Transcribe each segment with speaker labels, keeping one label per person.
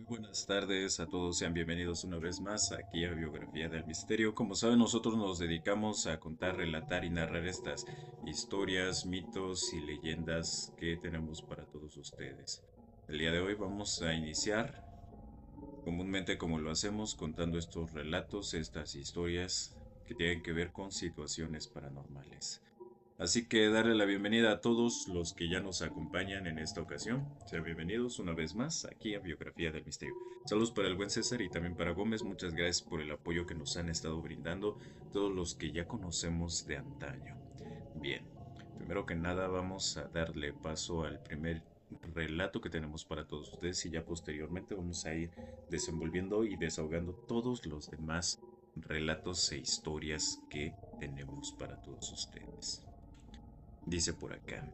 Speaker 1: Buenas tardes a todos, sean bienvenidos una vez más aquí a Biografía del Misterio. Como saben, nosotros nos dedicamos a contar, relatar y narrar estas historias, mitos y leyendas que tenemos para todos ustedes. El día de hoy vamos a iniciar, comúnmente como lo hacemos, contando estos relatos, estas historias que tienen que ver con situaciones paranormales. Así que darle la bienvenida a todos los que ya nos acompañan en esta ocasión. Sean bienvenidos una vez más aquí a Biografía del Misterio. Saludos para el buen César y también para Gómez. Muchas gracias por el apoyo que nos han estado brindando todos los que ya conocemos de antaño. Bien, primero que nada vamos a darle paso al primer relato que tenemos para todos ustedes y ya posteriormente vamos a ir desenvolviendo y desahogando todos los demás relatos e historias que tenemos para todos ustedes. Dice por acá.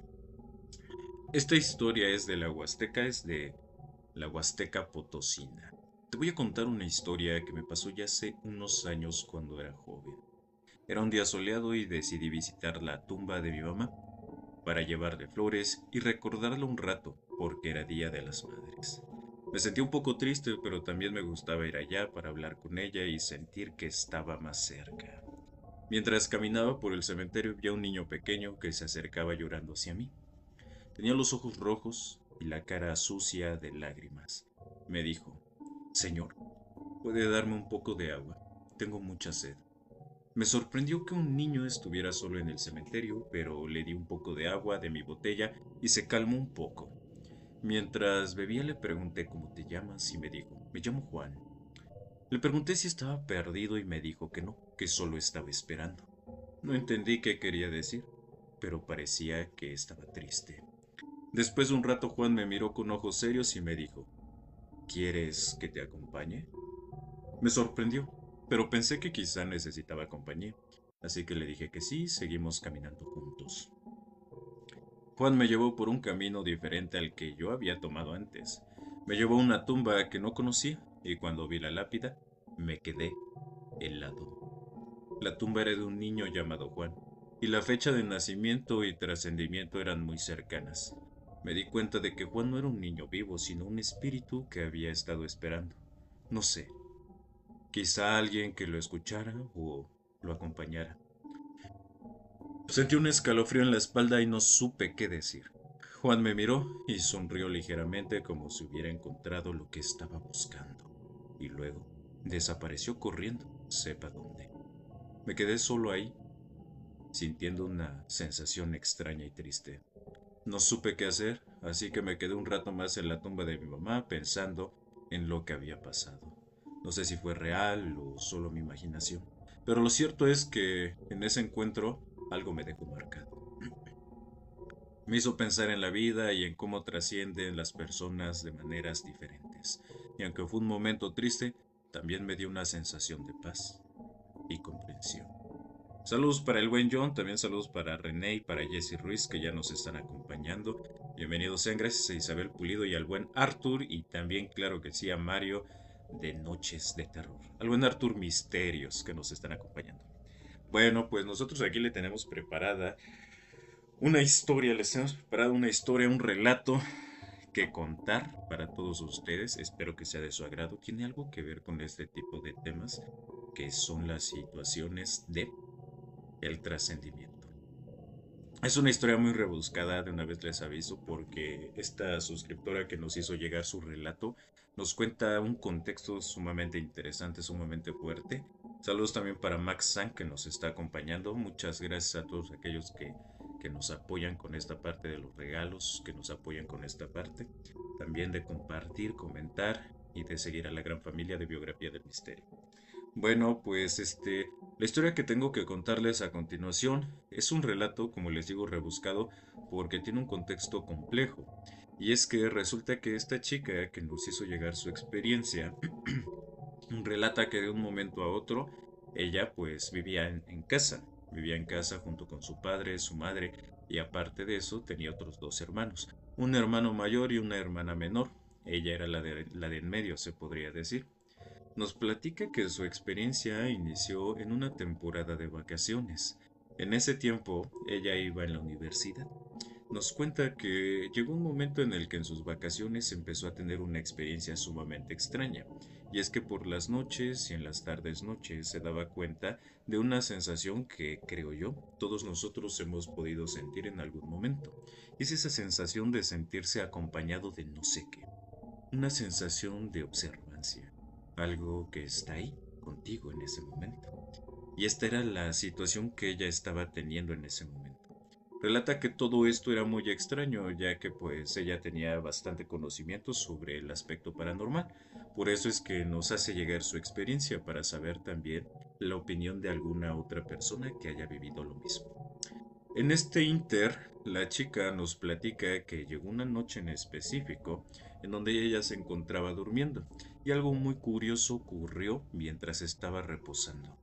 Speaker 1: Esta historia es de la Huasteca, es de la Huasteca Potosina. Te voy a contar una historia que me pasó ya hace unos años cuando era joven. Era un día soleado y decidí visitar la tumba de mi mamá para llevarle flores y recordarla un rato, porque era Día de las Madres. Me sentí un poco triste, pero también me gustaba ir allá para hablar con ella y sentir que estaba más cerca. Mientras caminaba por el cementerio vi a un niño pequeño que se acercaba llorando hacia mí. Tenía los ojos rojos y la cara sucia de lágrimas. Me dijo, Señor, ¿puede darme un poco de agua? Tengo mucha sed. Me sorprendió que un niño estuviera solo en el cementerio, pero le di un poco de agua de mi botella y se calmó un poco. Mientras bebía le pregunté cómo te llamas y me dijo, me llamo Juan. Le pregunté si estaba perdido y me dijo que no, que solo estaba esperando. No entendí qué quería decir, pero parecía que estaba triste. Después de un rato Juan me miró con ojos serios y me dijo, ¿quieres que te acompañe? Me sorprendió, pero pensé que quizá necesitaba compañía, así que le dije que sí y seguimos caminando juntos. Juan me llevó por un camino diferente al que yo había tomado antes. Me llevó a una tumba que no conocía y cuando vi la lápida me quedé helado. La tumba era de un niño llamado Juan, y la fecha de nacimiento y trascendimiento eran muy cercanas. Me di cuenta de que Juan no era un niño vivo, sino un espíritu que había estado esperando. No sé, quizá alguien que lo escuchara o lo acompañara. Sentí un escalofrío en la espalda y no supe qué decir. Juan me miró y sonrió ligeramente como si hubiera encontrado lo que estaba buscando. Y luego desapareció corriendo, sepa dónde. Me quedé solo ahí, sintiendo una sensación extraña y triste. No supe qué hacer, así que me quedé un rato más en la tumba de mi mamá pensando en lo que había pasado. No sé si fue real o solo mi imaginación, pero lo cierto es que en ese encuentro algo me dejó marcado. Me hizo pensar en la vida y en cómo trascienden las personas de maneras diferentes. Y aunque fue un momento triste, también me dio una sensación de paz y comprensión. Saludos para el buen John, también saludos para René y para Jesse Ruiz que ya nos están acompañando. Bienvenidos sean, gracias a Isabel Pulido y al buen Arthur y también claro que sí a Mario de Noches de Terror. Al buen Arthur Misterios que nos están acompañando. Bueno, pues nosotros aquí le tenemos preparada una historia, les hemos preparado una historia, un relato que contar para todos ustedes. Espero que sea de su agrado. Tiene algo que ver con este tipo de temas que son las situaciones de el trascendimiento. Es una historia muy rebuscada, de una vez les aviso, porque esta suscriptora que nos hizo llegar su relato nos cuenta un contexto sumamente interesante, sumamente fuerte. Saludos también para Max San que nos está acompañando. Muchas gracias a todos aquellos que nos apoyan con esta parte de los regalos, que nos apoyan con esta parte. También de compartir, comentar y de seguir a la gran familia de Biografía del Misterio. Bueno, pues la historia que tengo que contarles a continuación es un relato, como les digo, rebuscado porque tiene un contexto complejo. Y es que resulta que esta chica que nos hizo llegar su experiencia relata que de un momento a otro ella pues vivía en casa junto con su padre, su madre y aparte de eso tenía otros dos hermanos, un hermano mayor y una hermana menor. Ella era la de en medio, se podría decir. Nos platica que su experiencia inició en una temporada de vacaciones. En ese tiempo ella iba en la universidad. Nos cuenta que llegó un momento en el que en sus vacaciones empezó a tener una experiencia sumamente extraña, y es que por las noches y en las tardes noches se daba cuenta de una sensación que, creo yo, todos nosotros hemos podido sentir en algún momento. Es esa sensación de sentirse acompañado de no sé qué, una sensación de observancia, algo que está ahí contigo en ese momento. Y esta era la situación que ella estaba teniendo en ese momento. Relata que todo esto era muy extraño, ya que pues ella tenía bastante conocimiento sobre el aspecto paranormal. Por eso es que nos hace llegar su experiencia para saber también la opinión de alguna otra persona que haya vivido lo mismo. En este inter, la chica nos platica que llegó una noche en específico en donde ella se encontraba durmiendo y algo muy curioso ocurrió mientras estaba reposando,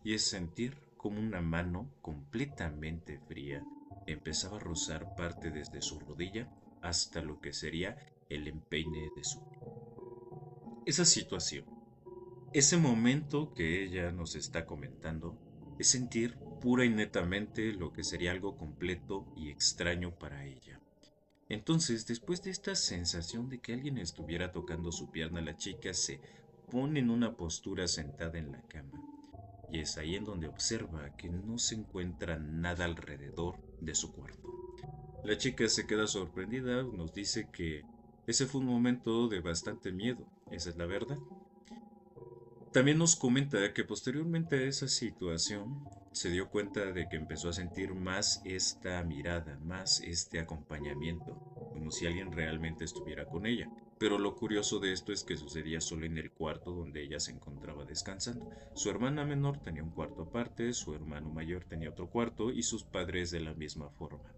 Speaker 1: y es sentir como una mano completamente fría empezaba a rozar parte desde su rodilla hasta lo que sería el empeine de su pie. Esa situación, ese momento que ella nos está comentando, es sentir pura y netamente lo que sería algo completo y extraño para ella. Entonces, después de esta sensación de que alguien estuviera tocando su pierna, la chica se pone en una postura sentada en la cama. Y es ahí en donde observa que no se encuentra nada alrededor de su cuarto. La chica se queda sorprendida, nos dice que ese fue un momento de bastante miedo, esa es la verdad. También nos comenta que posteriormente a esa situación se dio cuenta de que empezó a sentir más esta mirada, más este acompañamiento, como si alguien realmente estuviera con ella. Pero lo curioso de esto es que sucedía solo en el cuarto donde ella se encontraba descansando. Su hermana menor tenía un cuarto aparte, su hermano mayor tenía otro cuarto y sus padres de la misma forma.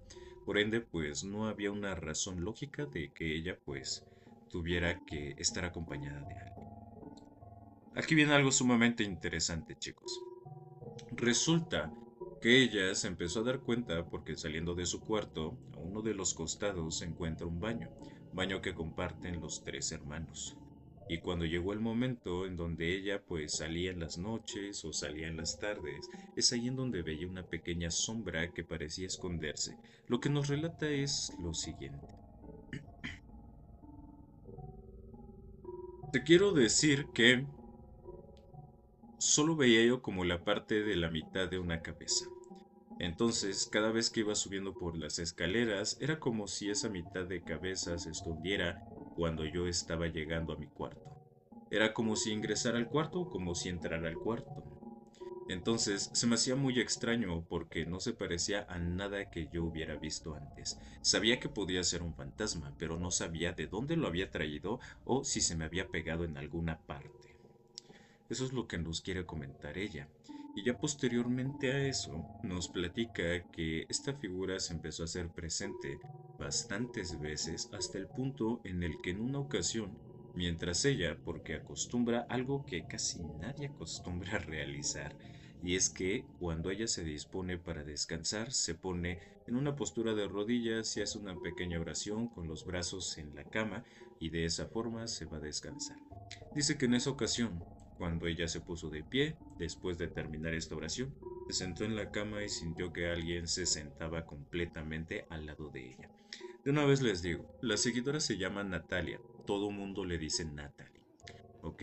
Speaker 1: Por ende, pues no había una razón lógica de que ella pues tuviera que estar acompañada de alguien. Aquí viene algo sumamente interesante, chicos. Resulta que ella se empezó a dar cuenta porque saliendo de su cuarto, a uno de los costados se encuentra un baño que comparten los tres hermanos. Y cuando llegó el momento en donde ella pues salía en las noches o salía en las tardes, es ahí en donde veía una pequeña sombra que parecía esconderse. Lo que nos relata es lo siguiente. Te quiero decir que solo veía yo como la parte de la mitad de una cabeza. Entonces, cada vez que iba subiendo por las escaleras, era como si esa mitad de cabeza se escondiera cuando yo estaba llegando a mi cuarto. Era como si ingresara al cuarto o como si entrara al cuarto. Entonces, se me hacía muy extraño porque no se parecía a nada que yo hubiera visto antes. Sabía que podía ser un fantasma, pero no sabía de dónde lo había traído o si se me había pegado en alguna parte. Eso es lo que nos quiere comentar ella. Y ya posteriormente a eso, nos platica que esta figura se empezó a hacer presente bastantes veces hasta el punto en el que en una ocasión, mientras ella, porque acostumbra algo que casi nadie acostumbra a realizar, y es que cuando ella se dispone para descansar, se pone en una postura de rodillas y hace una pequeña oración con los brazos en la cama y de esa forma se va a descansar. Dice que en esa ocasión, cuando ella se puso de pie, después de terminar esta oración, se sentó en la cama y sintió que alguien se sentaba completamente al lado de ella. De una vez les digo, la seguidora se llama Natalia, todo mundo le dice Natalie, ¿ok?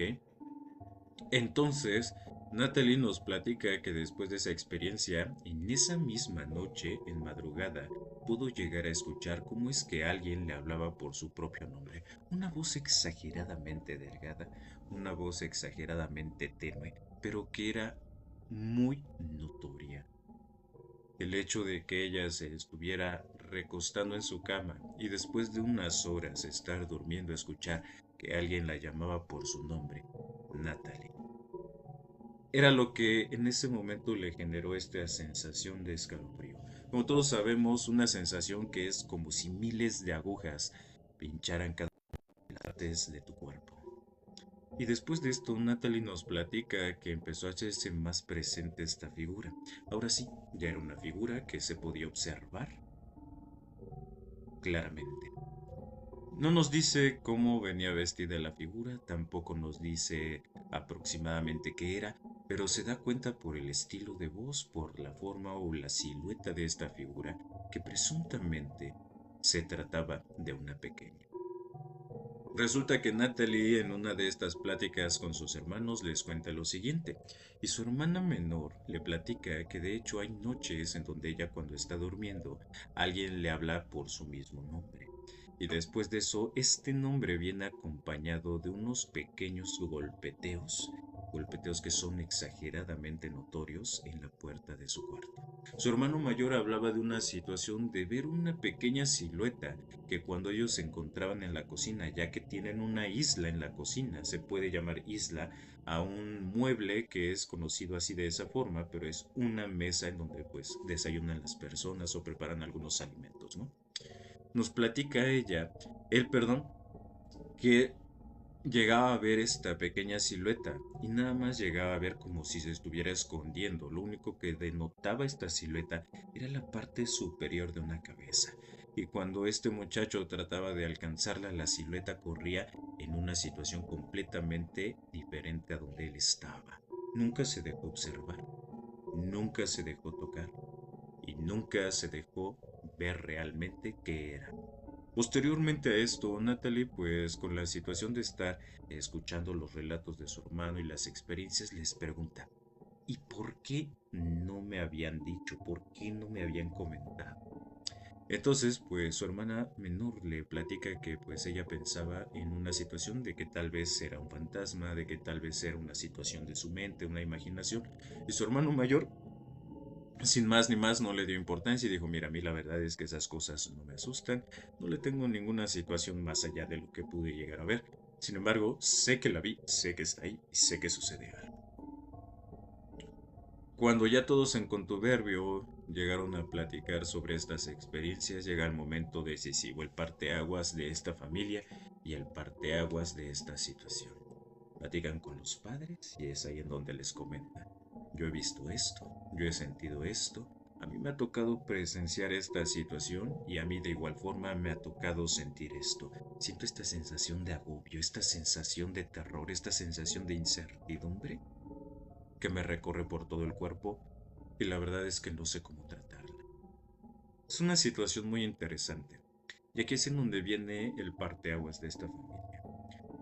Speaker 1: Entonces, Natalie nos platica que después de esa experiencia, en esa misma noche, en madrugada, pudo llegar a escuchar cómo es que alguien le hablaba por su propio nombre. Una voz exageradamente delgada, una voz exageradamente tenue, pero que era muy notoria. El hecho de que ella se estuviera recostando en su cama y después de unas horas estar durmiendo escuchar que alguien la llamaba por su nombre, Natalie. Era lo que en ese momento le generó esta sensación de escalofrío. Como todos sabemos, una sensación que es como si miles de agujas pincharan cada parte de tu cuerpo. Y después de esto, Natalie nos platica que empezó a hacerse más presente esta figura. Ahora sí, ya era una figura que se podía observar claramente. No nos dice cómo venía vestida la figura, tampoco nos dice aproximadamente qué era, pero se da cuenta por el estilo de voz, por la forma o la silueta de esta figura, que presuntamente se trataba de una pequeña. Resulta que Natalie en una de estas pláticas con sus hermanos les cuenta lo siguiente, y su hermana menor le platica que de hecho hay noches en donde ella cuando está durmiendo, alguien le habla por su mismo nombre. Y después de eso, este nombre viene acompañado de unos pequeños golpeteos que son exageradamente notorios en la puerta de su cuarto. Su hermano mayor hablaba de una situación de ver una pequeña silueta que cuando ellos se encontraban en la cocina, ya que tienen una isla en la cocina, se puede llamar isla a un mueble que es conocido así de esa forma, pero es una mesa en donde pues desayunan las personas o preparan algunos alimentos, ¿no? Nos platica ella, él, perdón, que llegaba a ver esta pequeña silueta y nada más llegaba a ver como si se estuviera escondiendo. Lo único que denotaba esta silueta era la parte superior de una cabeza. Y cuando este muchacho trataba de alcanzarla, la silueta corría en una situación completamente diferente a donde él estaba. Nunca se dejó observar, nunca se dejó tocar y nunca se dejó ver realmente qué era. Posteriormente a esto, Natalie, pues con la situación de estar escuchando los relatos de su hermano y las experiencias, les pregunta, ¿y por qué no me habían dicho? ¿Por qué no me habían comentado? Entonces, pues su hermana menor le platica que pues ella pensaba en una situación de que tal vez era un fantasma, de que tal vez era una situación de su mente, una imaginación, y su hermano mayor sin más ni más, no le dio importancia y dijo, mira, a mí la verdad es que esas cosas no me asustan, no le tengo ninguna situación más allá de lo que pude llegar a ver. Sin embargo, sé que la vi, sé que está ahí y sé que sucede algo. Cuando ya todos en contubernio llegaron a platicar sobre estas experiencias, llega el momento decisivo, el parteaguas de esta familia y el parteaguas de esta situación. Platican con los padres y es ahí en donde les comenta. Yo he visto esto, yo he sentido esto, a mí me ha tocado presenciar esta situación y a mí de igual forma me ha tocado sentir esto. Siento esta sensación de agobio, esta sensación de terror, esta sensación de incertidumbre que me recorre por todo el cuerpo y la verdad es que no sé cómo tratarla. Es una situación muy interesante, y aquí es en donde viene el parteaguas de esta familia.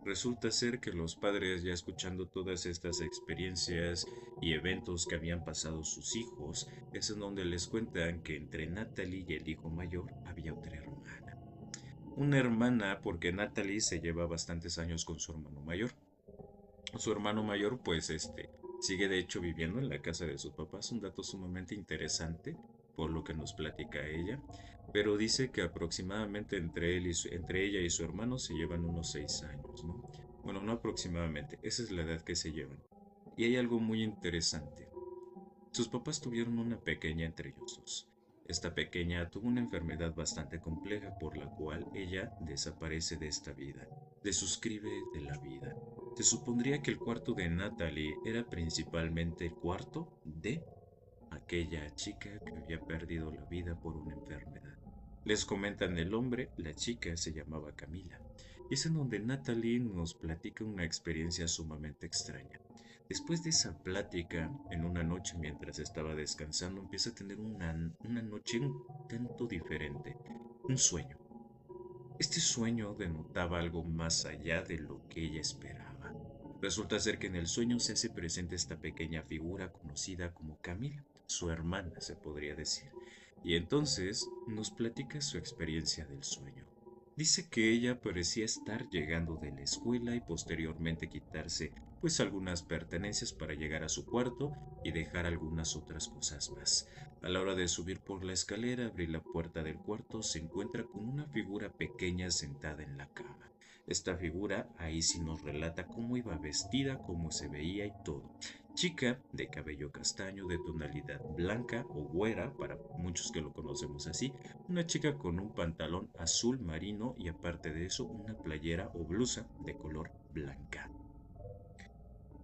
Speaker 1: Resulta ser que los padres, ya escuchando todas estas experiencias y eventos que habían pasado sus hijos, es en donde les cuentan que entre Natalie y el hijo mayor había otra hermana. Una hermana porque Natalie se lleva bastantes años con su hermano mayor. Su hermano mayor, pues, sigue de hecho viviendo en la casa de sus papás, un dato sumamente interesante por lo que nos platica ella, pero dice que aproximadamente entre ella y su hermano se llevan unos 6 años, ¿no? Bueno, no aproximadamente, esa es la edad que se llevan. Y hay algo muy interesante. Sus papás tuvieron una pequeña entre ellos dos. Esta pequeña tuvo una enfermedad bastante compleja por la cual ella desaparece de esta vida, desuscribe de la vida. Se supondría que el cuarto de Natalie era principalmente el cuarto de aquella chica que había perdido la vida por una enfermedad. Les comentan el hombre, la chica se llamaba Camila. Y es en donde Natalie nos platica una experiencia sumamente extraña. Después de esa plática, en una noche mientras estaba descansando, empieza a tener una noche un tanto diferente, un sueño. Este sueño denotaba algo más allá de lo que ella esperaba. Resulta ser que en el sueño se hace presente esta pequeña figura conocida como Camila, su hermana se podría decir, y entonces nos platica su experiencia del sueño. Dice que ella parecía estar llegando de la escuela y posteriormente quitarse pues algunas pertenencias para llegar a su cuarto y dejar algunas otras cosas más. A la hora de subir por la escalera, abrir la puerta del cuarto, se encuentra con una figura pequeña sentada en la cama. Esta figura ahí sí nos relata cómo iba vestida, cómo se veía y todo. Chica de cabello castaño de tonalidad blanca o güera, para muchos que lo conocemos así, una chica con un pantalón azul marino y aparte de eso una playera o blusa de color blanca.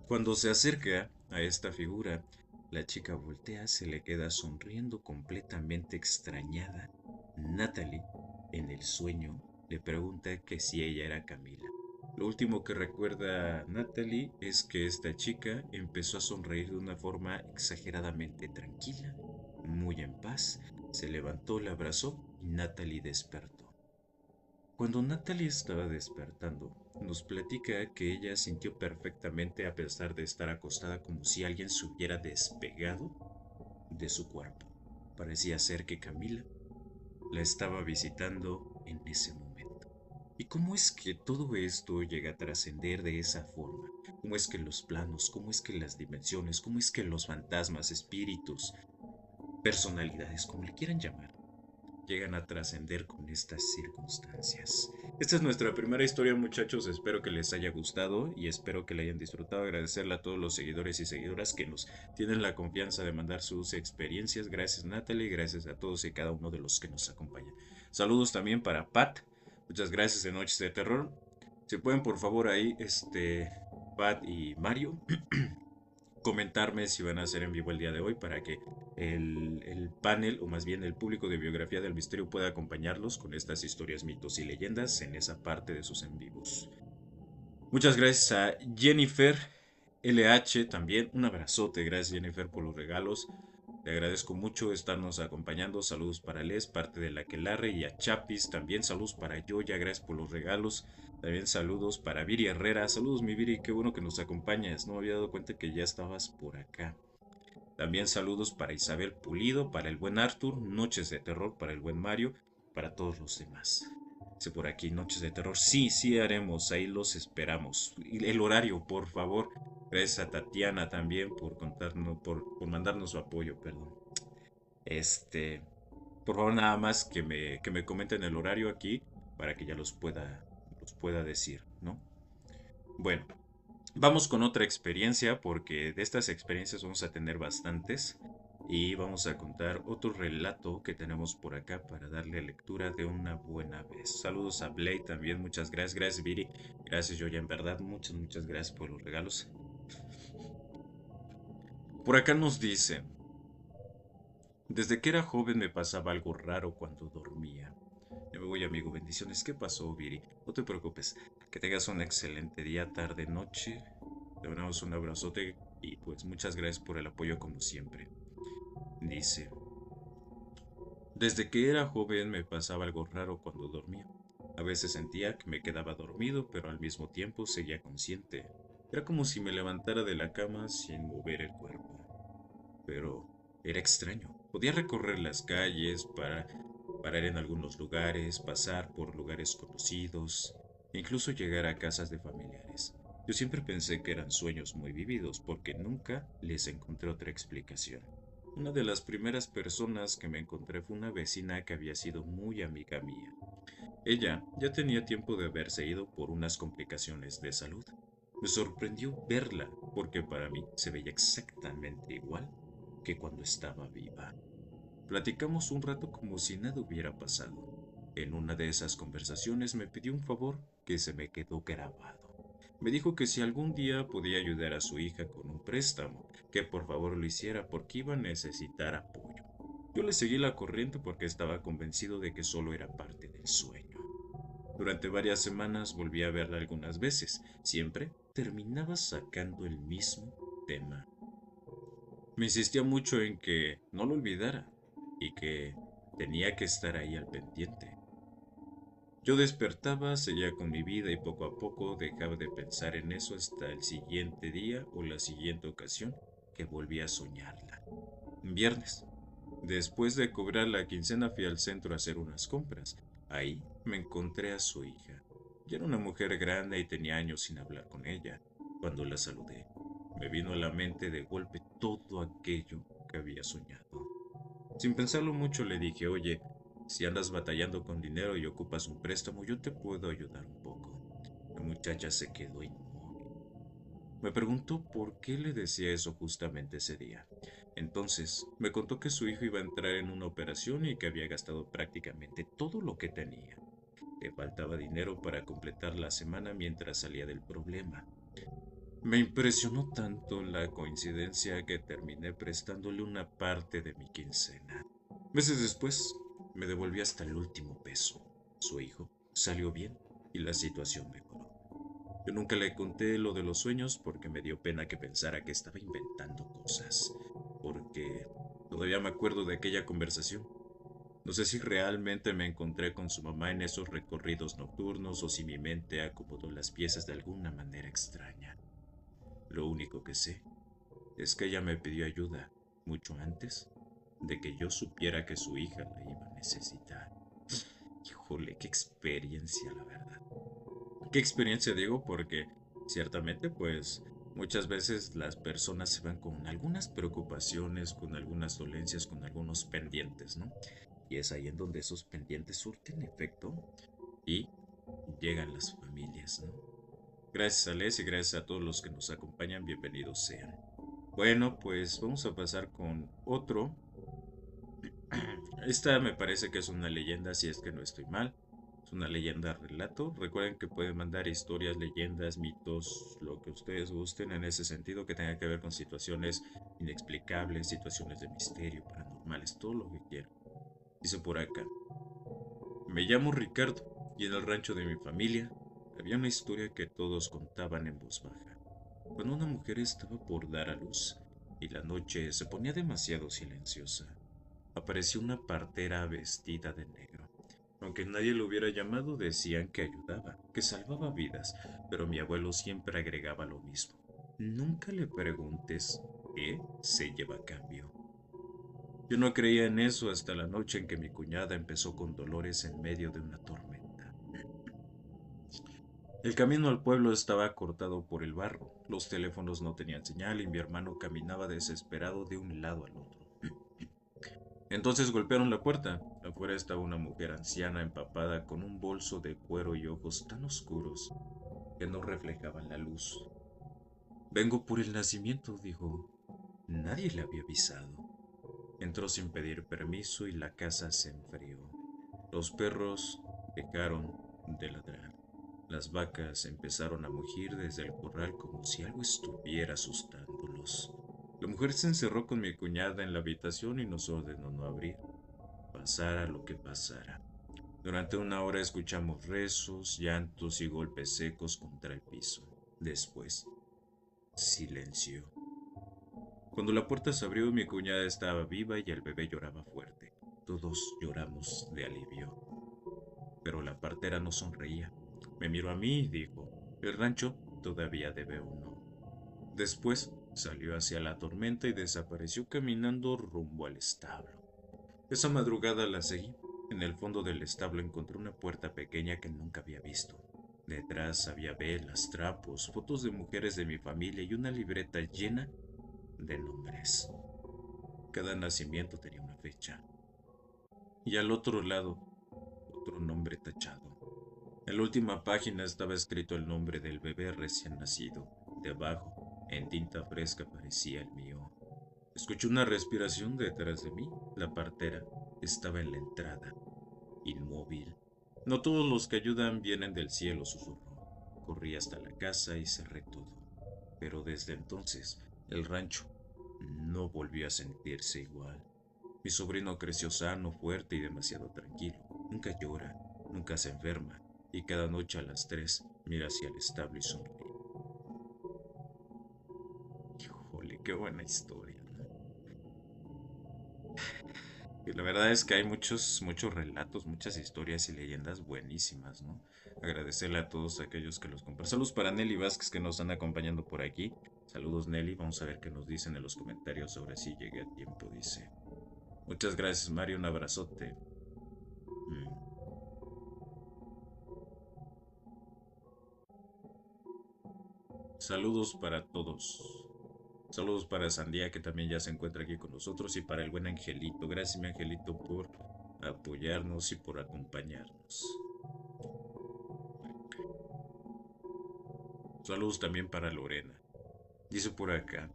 Speaker 1: Cuando se acerca a esta figura, la chica voltea, se le queda sonriendo completamente extrañada. Natalie, en el sueño, le pregunta que si ella era Camila. Lo último que recuerda Natalie es que esta chica empezó a sonreír de una forma exageradamente tranquila, muy en paz. Se levantó, la abrazó y Natalie despertó. Cuando Natalie estaba despertando, nos platica que ella sintió perfectamente a pesar de estar acostada como si alguien se hubiera despegado de su cuerpo. Parecía ser que Camila la estaba visitando en ese momento. ¿Y cómo es que todo esto llega a trascender de esa forma? ¿Cómo es que los planos, cómo es que las dimensiones, cómo es que los fantasmas, espíritus, personalidades, como le quieran llamar, llegan a trascender con estas circunstancias? Esta es nuestra primera historia, muchachos. Espero que les haya gustado y espero que la hayan disfrutado. Agradecerle a todos los seguidores y seguidoras que nos tienen la confianza de mandar sus experiencias. Gracias, Natalie. Gracias a todos y cada uno de los que nos acompañan. Saludos también para Pat. Muchas gracias de Noches de Terror. Si pueden, por favor, ahí, Pat y Mario, comentarme si van a hacer en vivo el día de hoy para que el panel, o más bien el público de Biografía del Misterio, pueda acompañarlos con estas historias, mitos y leyendas en esa parte de sus en vivos. Muchas gracias a Jennifer LH también. Un abrazote. Gracias, Jennifer, por los regalos. Te agradezco mucho estarnos acompañando. Saludos para Les, parte de la Aquelarre, y a Chapis también. Saludos para Yoya, gracias por los regalos. También saludos para Viri Herrera. Saludos, mi Viri, qué bueno que nos acompañas. No me había dado cuenta que ya estabas por acá. También saludos para Isabel Pulido, para el buen Arthur, Noches de Terror para el buen Mario, para todos los demás. Dice por aquí, Noches de Terror. Sí, sí haremos, ahí los esperamos. Y el horario, por favor. Gracias a Tatiana también por contarnos, por mandarnos su apoyo, perdón. Este, por favor, nada más que me comenten el horario aquí para que ya los pueda decir, ¿no? Bueno, vamos con otra experiencia porque de estas experiencias vamos a tener bastantes y vamos a contar otro relato que tenemos por acá para darle lectura de una buena vez. Saludos a Blade también, muchas gracias, gracias Viri, gracias Joya, en verdad, muchas gracias por los regalos. Por acá nos dicen, desde que era joven me pasaba algo raro cuando dormía. Ya me voy, amigo, bendiciones. ¿Qué pasó, Viri? No te preocupes, que tengas un excelente día, tarde, noche. Te mandamos un abrazote y pues muchas gracias por el apoyo como siempre. Dice, desde que era joven me pasaba algo raro cuando dormía. A veces sentía que me quedaba dormido, pero al mismo tiempo seguía consciente. Era como si me levantara de la cama sin mover el cuerpo. Pero era extraño. Podía recorrer las calles, parar en algunos lugares, pasar por lugares conocidos, e incluso llegar a casas de familiares. Yo siempre pensé que eran sueños muy vividos porque nunca les encontré otra explicación. Una de las primeras personas que me encontré fue una vecina que había sido muy amiga mía. Ella ya tenía tiempo de haberse ido por unas complicaciones de salud. Me sorprendió verla porque para mí se veía exactamente igual que cuando estaba viva. Platicamos un rato como si nada hubiera pasado. En una de esas conversaciones me pidió un favor que se me quedó grabado. Me dijo que si algún día podía ayudar a su hija con un préstamo, que por favor lo hiciera porque iba a necesitar apoyo. Yo le seguí la corriente porque estaba convencido de que solo era parte del sueño. Durante varias semanas volví a verla algunas veces. Siempre terminaba sacando el mismo tema. Me insistía mucho en que no lo olvidara y que tenía que estar ahí al pendiente. Yo despertaba, seguía con mi vida y poco a poco dejaba de pensar en eso hasta el siguiente día o la siguiente ocasión que volví a soñarla. Un viernes. Después de cobrar la quincena fui al centro a hacer unas compras. Ahí me encontré a su hija. Ya era una mujer grande y tenía años sin hablar con ella. Cuando la saludé, me vino a la mente de golpe todo aquello que había soñado. Sin pensarlo mucho le dije, oye, si andas batallando con dinero y ocupas un préstamo, yo te puedo ayudar un poco. La muchacha se quedó inmóvil. Me preguntó por qué le decía eso justamente ese día. Entonces, me contó que su hijo iba a entrar en una operación y que había gastado prácticamente todo lo que tenía. Le faltaba dinero para completar la semana mientras salía del problema. Me impresionó tanto la coincidencia que terminé prestándole una parte de mi quincena. Meses después, me devolví hasta el último peso. Su hijo salió bien y la situación mejoró. Yo nunca le conté lo de los sueños porque me dio pena que pensara que estaba inventando cosas. Porque todavía me acuerdo de aquella conversación. No sé si realmente me encontré con su mamá en esos recorridos nocturnos o si mi mente acomodó las piezas de alguna manera extraña. Lo único que sé es que ella me pidió ayuda mucho antes de que yo supiera que su hija la iba a necesitar. Híjole, qué experiencia, la verdad. Qué experiencia digo porque ciertamente pues muchas veces las personas se van con algunas preocupaciones, con algunas dolencias, con algunos pendientes, ¿no? Y es ahí en donde esos pendientes surten efecto y llegan las familias, ¿no? Gracias a Les y gracias a todos los que nos acompañan, bienvenidos sean. Bueno, pues vamos a pasar con otro. Esta me parece que es una leyenda, si es que no estoy mal. Es una leyenda relato. Recuerden que pueden mandar historias, leyendas, mitos, lo que ustedes gusten en ese sentido que tenga que ver con situaciones inexplicables, situaciones de misterio, paranormales, todo lo que quieran. Dice por acá. Me llamo Ricardo y en el rancho de mi familia había una historia que todos contaban en voz baja. Cuando una mujer estaba por dar a luz y la noche se ponía demasiado silenciosa, apareció una partera vestida de negro. Aunque nadie lo hubiera llamado, decían que ayudaba, que salvaba vidas, pero mi abuelo siempre agregaba lo mismo. Nunca le preguntes qué se lleva a cambio. Yo no creía en eso hasta la noche en que mi cuñada empezó con dolores en medio de una tormenta. El camino al pueblo estaba cortado por el barro, los teléfonos no tenían señal y mi hermano caminaba desesperado de un lado al otro. Entonces golpearon la puerta. Afuera estaba una mujer anciana empapada con un bolso de cuero y ojos tan oscuros que no reflejaban la luz. Vengo por el nacimiento, dijo. Nadie le había avisado. Entró sin pedir permiso y la casa se enfrió. Los perros dejaron de ladrar. Las vacas empezaron a mugir desde el corral como si algo estuviera asustándolos. La mujer se encerró con mi cuñada en la habitación y nos ordenó no abrir, pasara lo que pasara. Durante una hora escuchamos rezos, llantos y golpes secos contra el piso. Después, silencio. Cuando la puerta se abrió, mi cuñada estaba viva y el bebé lloraba fuerte. Todos lloramos de alivio. Pero la partera no sonreía. Me miró a mí y dijo, el rancho todavía debe uno. Después salió hacia la tormenta y desapareció caminando rumbo al establo. Esa madrugada la seguí. En el fondo del establo encontré una puerta pequeña que nunca había visto. Detrás había velas, trapos, fotos de mujeres de mi familia y una libreta llena de nombres. Cada nacimiento tenía una fecha. Y al otro lado, otro nombre tachado. En la última página estaba escrito el nombre del bebé recién nacido. Debajo, en tinta fresca, aparecía el mío. Escuché una respiración detrás de mí. La partera estaba en la entrada, inmóvil. No todos los que ayudan vienen del cielo, susurró. Corrí hasta la casa y cerré todo. Pero desde entonces, el rancho no volvió a sentirse igual. Mi sobrino creció sano, fuerte y demasiado tranquilo. Nunca llora, nunca se enferma, y cada noche a las 3 mira hacia el establo y sonríe. Híjole, qué buena historia, ¿no? Y la verdad es que hay muchos relatos, muchas historias y leyendas buenísimas, ¿no? Agradecerle a todos aquellos que los comparten. Saludos para Nelly Vázquez que nos están acompañando por aquí. Saludos Nelly, vamos a ver qué nos dicen en los comentarios sobre si llegué a tiempo, dice. Muchas gracias Mario, un abrazote. Mm. Saludos para todos. Saludos para Sandía que también ya se encuentra aquí con nosotros y para el buen Angelito. Gracias mi Angelito por apoyarnos y por acompañarnos. Saludos también para Lorena. Dice por acá.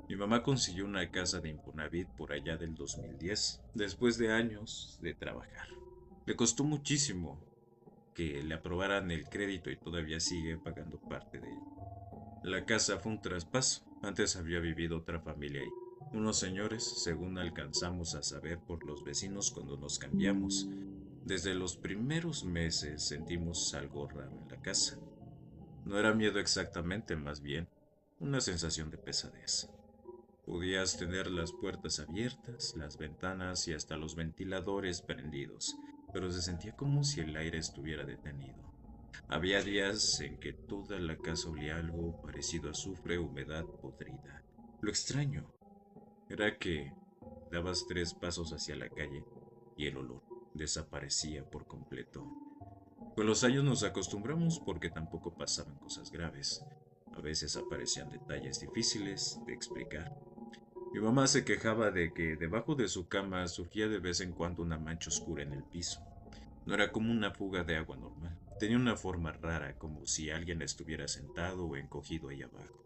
Speaker 1: Mi mamá consiguió una casa de Infonavit por allá del 2010, después de años de trabajar. Le costó muchísimo que le aprobaran el crédito y todavía sigue pagando parte de él. La casa fue un traspaso. Antes había vivido otra familia ahí. Unos señores, según alcanzamos a saber por los vecinos cuando nos cambiamos. Desde los primeros meses sentimos algo raro en la casa. No era miedo exactamente, más bien una sensación de pesadez. Podías tener las puertas abiertas, las ventanas y hasta los ventiladores prendidos, pero se sentía como si el aire estuviera detenido. Había días en que toda la casa olía algo parecido a azufre o humedad podrida. Lo extraño era que dabas 3 pasos hacia la calle y el olor desaparecía por completo. Con los años nos acostumbramos porque tampoco pasaban cosas graves. A veces aparecían detalles difíciles de explicar. Mi mamá se quejaba de que debajo de su cama surgía de vez en cuando una mancha oscura en el piso. No era como una fuga de agua normal. Tenía una forma rara, como si alguien estuviera sentado o encogido ahí abajo.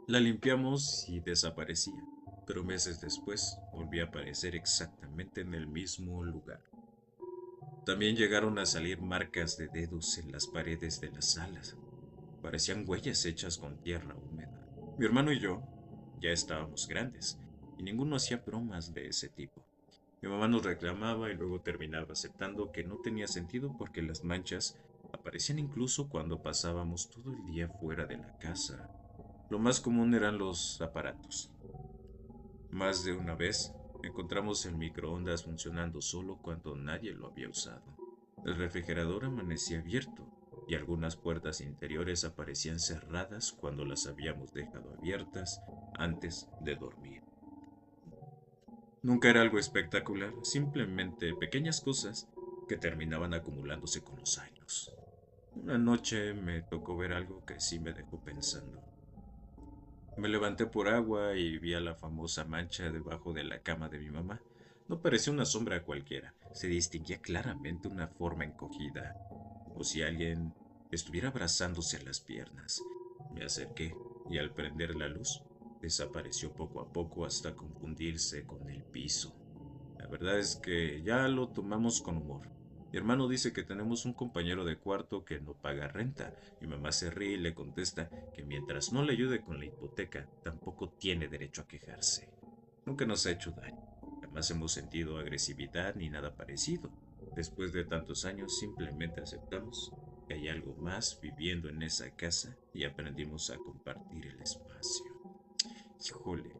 Speaker 1: La limpiamos y desaparecía, pero meses después volvía a aparecer exactamente en el mismo lugar. También llegaron a salir marcas de dedos en las paredes de las salas. Parecían huellas hechas con tierra húmeda. Mi hermano y yo ya estábamos grandes y ninguno hacía bromas de ese tipo. Mi mamá nos reclamaba y luego terminaba aceptando que no tenía sentido porque las manchas aparecían incluso cuando pasábamos todo el día fuera de la casa. Lo más común eran los aparatos. Más de una vez encontramos el microondas funcionando solo cuando nadie lo había usado. El refrigerador amanecía abierto y algunas puertas interiores aparecían cerradas cuando las habíamos dejado abiertas antes de dormir. Nunca era algo espectacular, simplemente pequeñas cosas que terminaban acumulándose con los años. Una noche me tocó ver algo que sí me dejó pensando. Me levanté por agua y vi a la famosa mancha debajo de la cama de mi mamá. No parecía una sombra cualquiera, se distinguía claramente una forma encogida, como si alguien estuviera abrazándose las piernas. Me acerqué y al prender la luz, desapareció poco a poco hasta confundirse con el piso. La verdad es que ya lo tomamos con humor. Mi hermano dice que tenemos un compañero de cuarto que no paga renta. Mi mamá se ríe y le contesta que mientras no le ayude con la hipoteca, tampoco tiene derecho a quejarse. Nunca nos ha hecho daño. Jamás hemos sentido agresividad ni nada parecido. Después de tantos años simplemente aceptamos que hay algo más viviendo en esa casa y aprendimos a compartir el espacio. Híjole.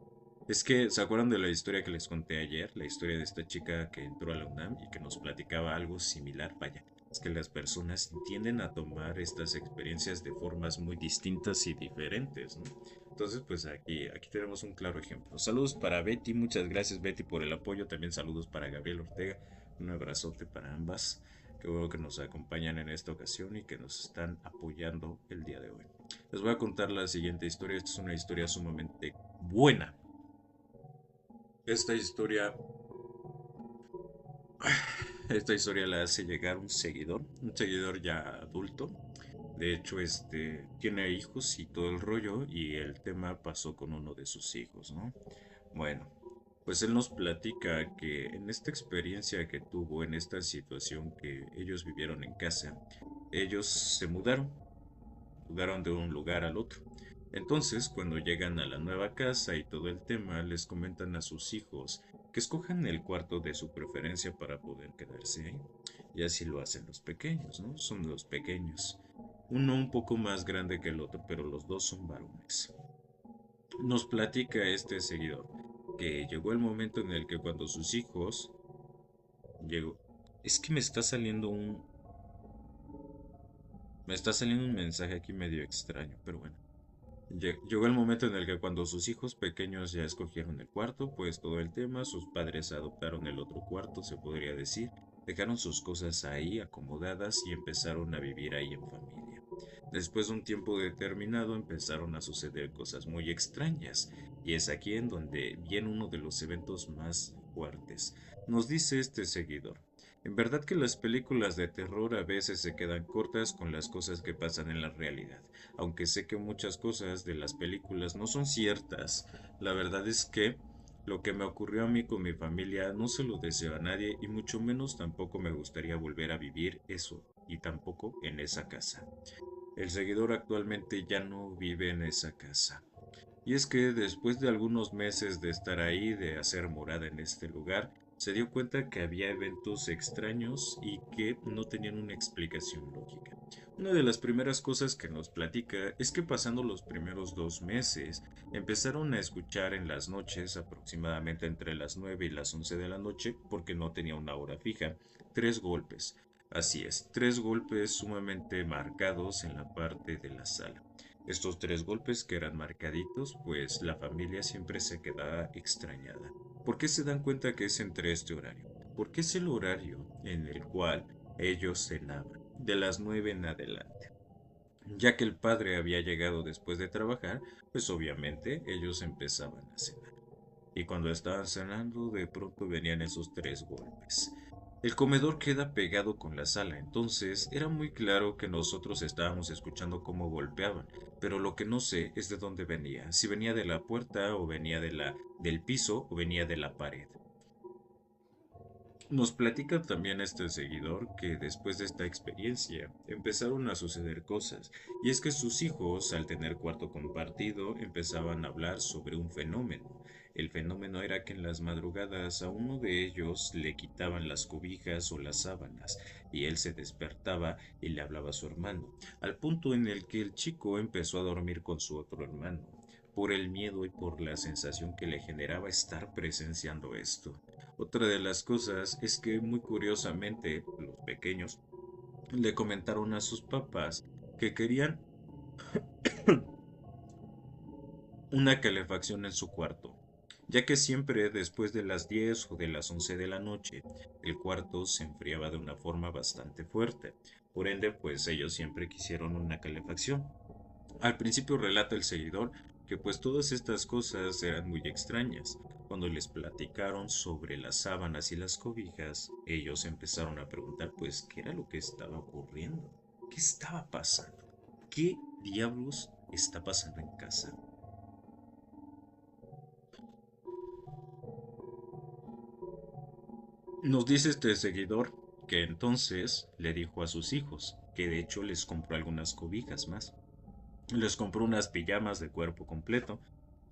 Speaker 1: Es que, ¿se acuerdan de la historia que les conté ayer? La historia de esta chica que entró a la UNAM y que nos platicaba algo similar. Vaya, es que las personas tienden a tomar estas experiencias de formas muy distintas y diferentes, ¿no? Entonces, pues aquí tenemos un claro ejemplo. Saludos para Betty, muchas gracias Betty por el apoyo. También saludos para Gabriel Ortega. Un abrazote para ambas. Qué bueno que nos acompañan en esta ocasión y que nos están apoyando el día de hoy. Les voy a contar la siguiente historia. Esta es una historia sumamente buena. Esta historia, esta historia la hace llegar un seguidor ya adulto. De hecho, tiene hijos y todo el rollo, y el tema pasó con uno de sus hijos, ¿no? Bueno, pues él nos platica que en esta experiencia que tuvo, en esta situación que ellos vivieron en casa, ellos se mudaron de un lugar al otro. Entonces, cuando llegan a la nueva casa y todo el tema, les comentan a sus hijos que escojan el cuarto de su preferencia para poder quedarse ahí. Y así lo hacen los pequeños, ¿no? Son los pequeños. Uno un poco más grande que el otro, pero los dos son varones. Nos platica este seguidor que llegó el momento en el que cuando sus hijos llegó... Es que me está saliendo un mensaje aquí medio extraño, pero bueno. Llegó el momento en el que cuando sus hijos pequeños ya escogieron el cuarto, pues todo el tema, sus padres adoptaron el otro cuarto, se podría decir, dejaron sus cosas ahí acomodadas y empezaron a vivir ahí en familia. Después de un tiempo determinado empezaron a suceder cosas muy extrañas, y es aquí en donde viene uno de los eventos más fuertes. Nos dice este seguidor. En verdad que las películas de terror a veces se quedan cortas con las cosas que pasan en la realidad. Aunque sé que muchas cosas de las películas no son ciertas, la verdad es que lo que me ocurrió a mí con mi familia no se lo deseo a nadie y mucho menos tampoco me gustaría volver a vivir eso y tampoco en esa casa. El seguidor actualmente ya no vive en esa casa. Y es que después de algunos meses de estar ahí, de hacer morada en este lugar, se dio cuenta que había eventos extraños y que no tenían una explicación lógica. Una de las primeras cosas que nos platica es que pasando los primeros 2 meses, empezaron a escuchar en las noches, aproximadamente entre las 9 y las 11 de la noche, porque no tenía una hora fija, 3 golpes. Así es, 3 golpes sumamente marcados en la parte de la sala. Estos 3 golpes que eran marcaditos, pues la familia siempre se quedaba extrañada. ¿Por qué se dan cuenta que es entre este horario? Porque es el horario en el cual ellos cenaban, de las 9 en adelante. Ya que el padre había llegado después de trabajar, pues obviamente ellos empezaban a cenar. Y cuando estaban cenando, de pronto venían esos 3 golpes. El comedor queda pegado con la sala, entonces era muy claro que nosotros estábamos escuchando cómo golpeaban, pero lo que no sé es de dónde venía, si venía de la puerta o venía del piso o venía de la pared. Nos platica también este seguidor que después de esta experiencia empezaron a suceder cosas, y es que sus hijos, al tener cuarto compartido, empezaban a hablar sobre un fenómeno. El fenómeno era que en las madrugadas a uno de ellos le quitaban las cobijas o las sábanas, y él se despertaba y le hablaba a su hermano, al punto en el que el chico empezó a dormir con su otro hermano, por el miedo y por la sensación que le generaba estar presenciando esto. Otra de las cosas es que muy curiosamente los pequeños le comentaron a sus papás que querían una calefacción en su cuarto, ya que siempre después de las 10 o de las 11 de la noche el cuarto se enfriaba de una forma bastante fuerte. Por ende, pues ellos siempre quisieron una calefacción. Al principio relata el seguidor que pues todas estas cosas eran muy extrañas. Cuando les platicaron sobre las sábanas y las cobijas, ellos empezaron a preguntar pues qué era lo que estaba ocurriendo, qué estaba pasando, qué diablos está pasando en casa. Nos dice este seguidor que entonces le dijo a sus hijos que de hecho les compró algunas cobijas más. Les compró unas pijamas de cuerpo completo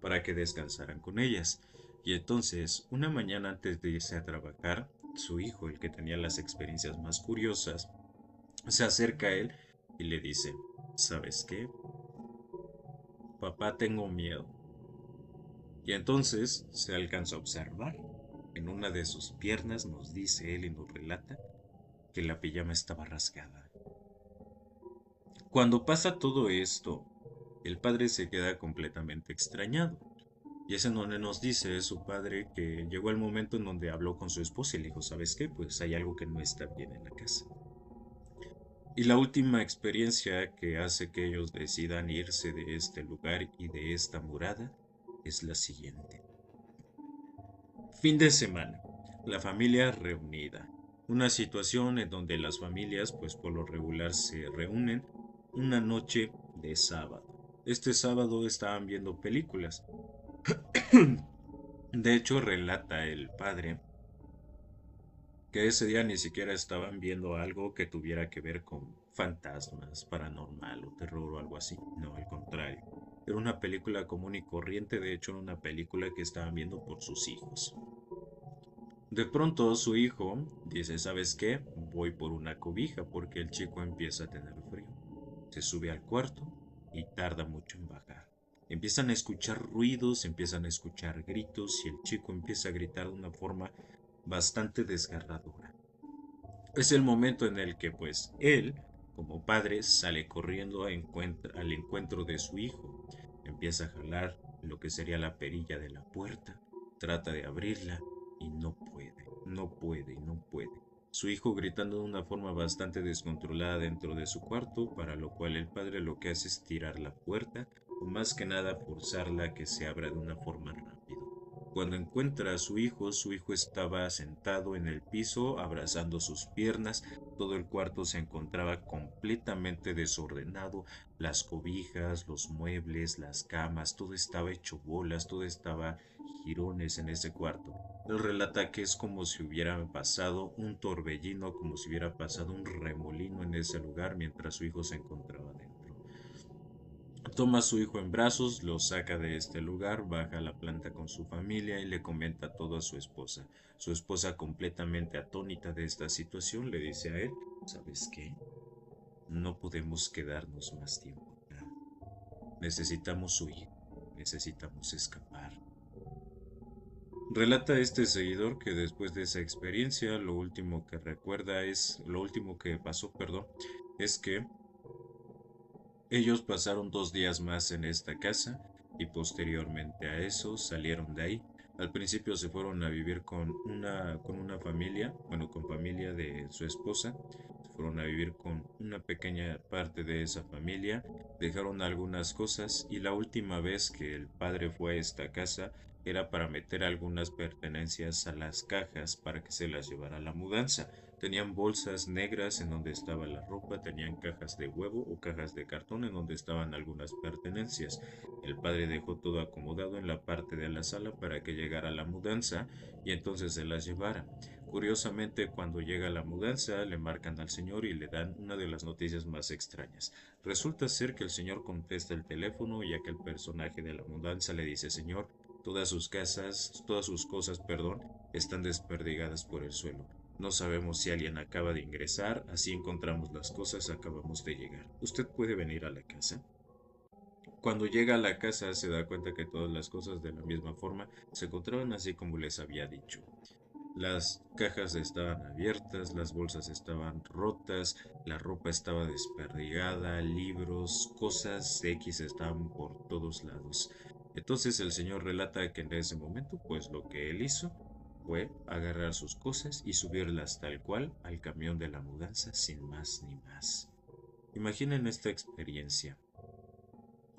Speaker 1: para que descansaran con ellas. Y entonces, una mañana antes de irse a trabajar, su hijo, el que tenía las experiencias más curiosas, se acerca a él y le dice, ¿sabes qué? Papá, tengo miedo. Y entonces se alcanza a observar. En una de sus piernas nos dice él y nos relata que la pijama estaba rasgada. Cuando pasa todo esto, el padre se queda completamente extrañado. Y es en donde nos dice su padre que llegó el momento en donde habló con su esposa y le dijo, ¿sabes qué? Pues hay algo que no está bien en la casa. Y la última experiencia que hace que ellos decidan irse de este lugar y de esta morada es la siguiente. Fin de semana. La familia reunida. Una situación en donde las familias, pues por lo regular, se reúnen una noche de sábado. Este sábado estaban viendo películas. De hecho, relata el padre que ese día ni siquiera estaban viendo algo que tuviera que ver con fantasmas, paranormal o terror o algo así. No, al contrario. Era una película común y corriente, de hecho era una película que estaban viendo por sus hijos. De pronto su hijo dice, ¿sabes qué? Voy por una cobija porque el chico empieza a tener frío. Se sube al cuarto y tarda mucho en bajar. Empiezan a escuchar ruidos, empiezan a escuchar gritos y el chico empieza a gritar de una forma bastante desgarradora. Es el momento en el que pues él, como padre, sale corriendo al encuentro de su hijo. Empieza a jalar lo que sería la perilla de la puerta, trata de abrirla y no puede, no puede y no puede. Su hijo gritando de una forma bastante descontrolada dentro de su cuarto, para lo cual el padre lo que hace es tirar la puerta o más que nada forzarla a que se abra de una forma rápida. Cuando encuentra a su hijo estaba sentado en el piso, abrazando sus piernas. Todo el cuarto se encontraba completamente desordenado. Las cobijas, los muebles, las camas, todo estaba hecho bolas, todo estaba jirones en ese cuarto. Él relata que es como si hubiera pasado un torbellino, como si hubiera pasado un remolino en ese lugar mientras su hijo se encontraba dentro. Toma a su hijo en brazos, lo saca de este lugar, baja a la planta con su familia y le comenta todo a su esposa. Su esposa, completamente atónita de esta situación, le dice a él, ¿sabes qué? No podemos quedarnos más tiempo acá. Necesitamos huir, necesitamos escapar. Relata este seguidor que después de esa experiencia, lo último que recuerda es, lo último que pasó, perdón, es que ellos pasaron 2 días más en esta casa y posteriormente a eso salieron de ahí. Al principio se fueron a vivir con una familia, bueno, con familia de su esposa. Se fueron a vivir con una pequeña parte de esa familia, dejaron algunas cosas y la última vez que el padre fue a esta casa era para meter algunas pertenencias a las cajas para que se las llevara a la mudanza. Tenían bolsas negras en donde estaba la ropa, tenían cajas de huevo o cajas de cartón en donde estaban algunas pertenencias. El padre dejó todo acomodado en la parte de la sala para que llegara la mudanza y entonces se las llevara. Curiosamente, cuando llega la mudanza, le marcan al señor y le dan una de las noticias más extrañas. Resulta ser que el señor contesta el teléfono y aquel personaje de la mudanza le dice, señor, todas sus cosas, perdón, están desperdigadas por el suelo. No sabemos si alguien acaba de ingresar, así encontramos las cosas, acabamos de llegar. ¿Usted puede venir a la casa? Cuando llega a la casa se da cuenta que todas las cosas de la misma forma se encontraban así como les había dicho. Las cajas estaban abiertas, las bolsas estaban rotas, la ropa estaba desperdigada, libros, cosas X estaban por todos lados. Entonces el señor relata que en ese momento, pues lo que él hizo fue agarrar sus cosas y subirlas tal cual al camión de la mudanza sin más ni más. Imaginen esta experiencia.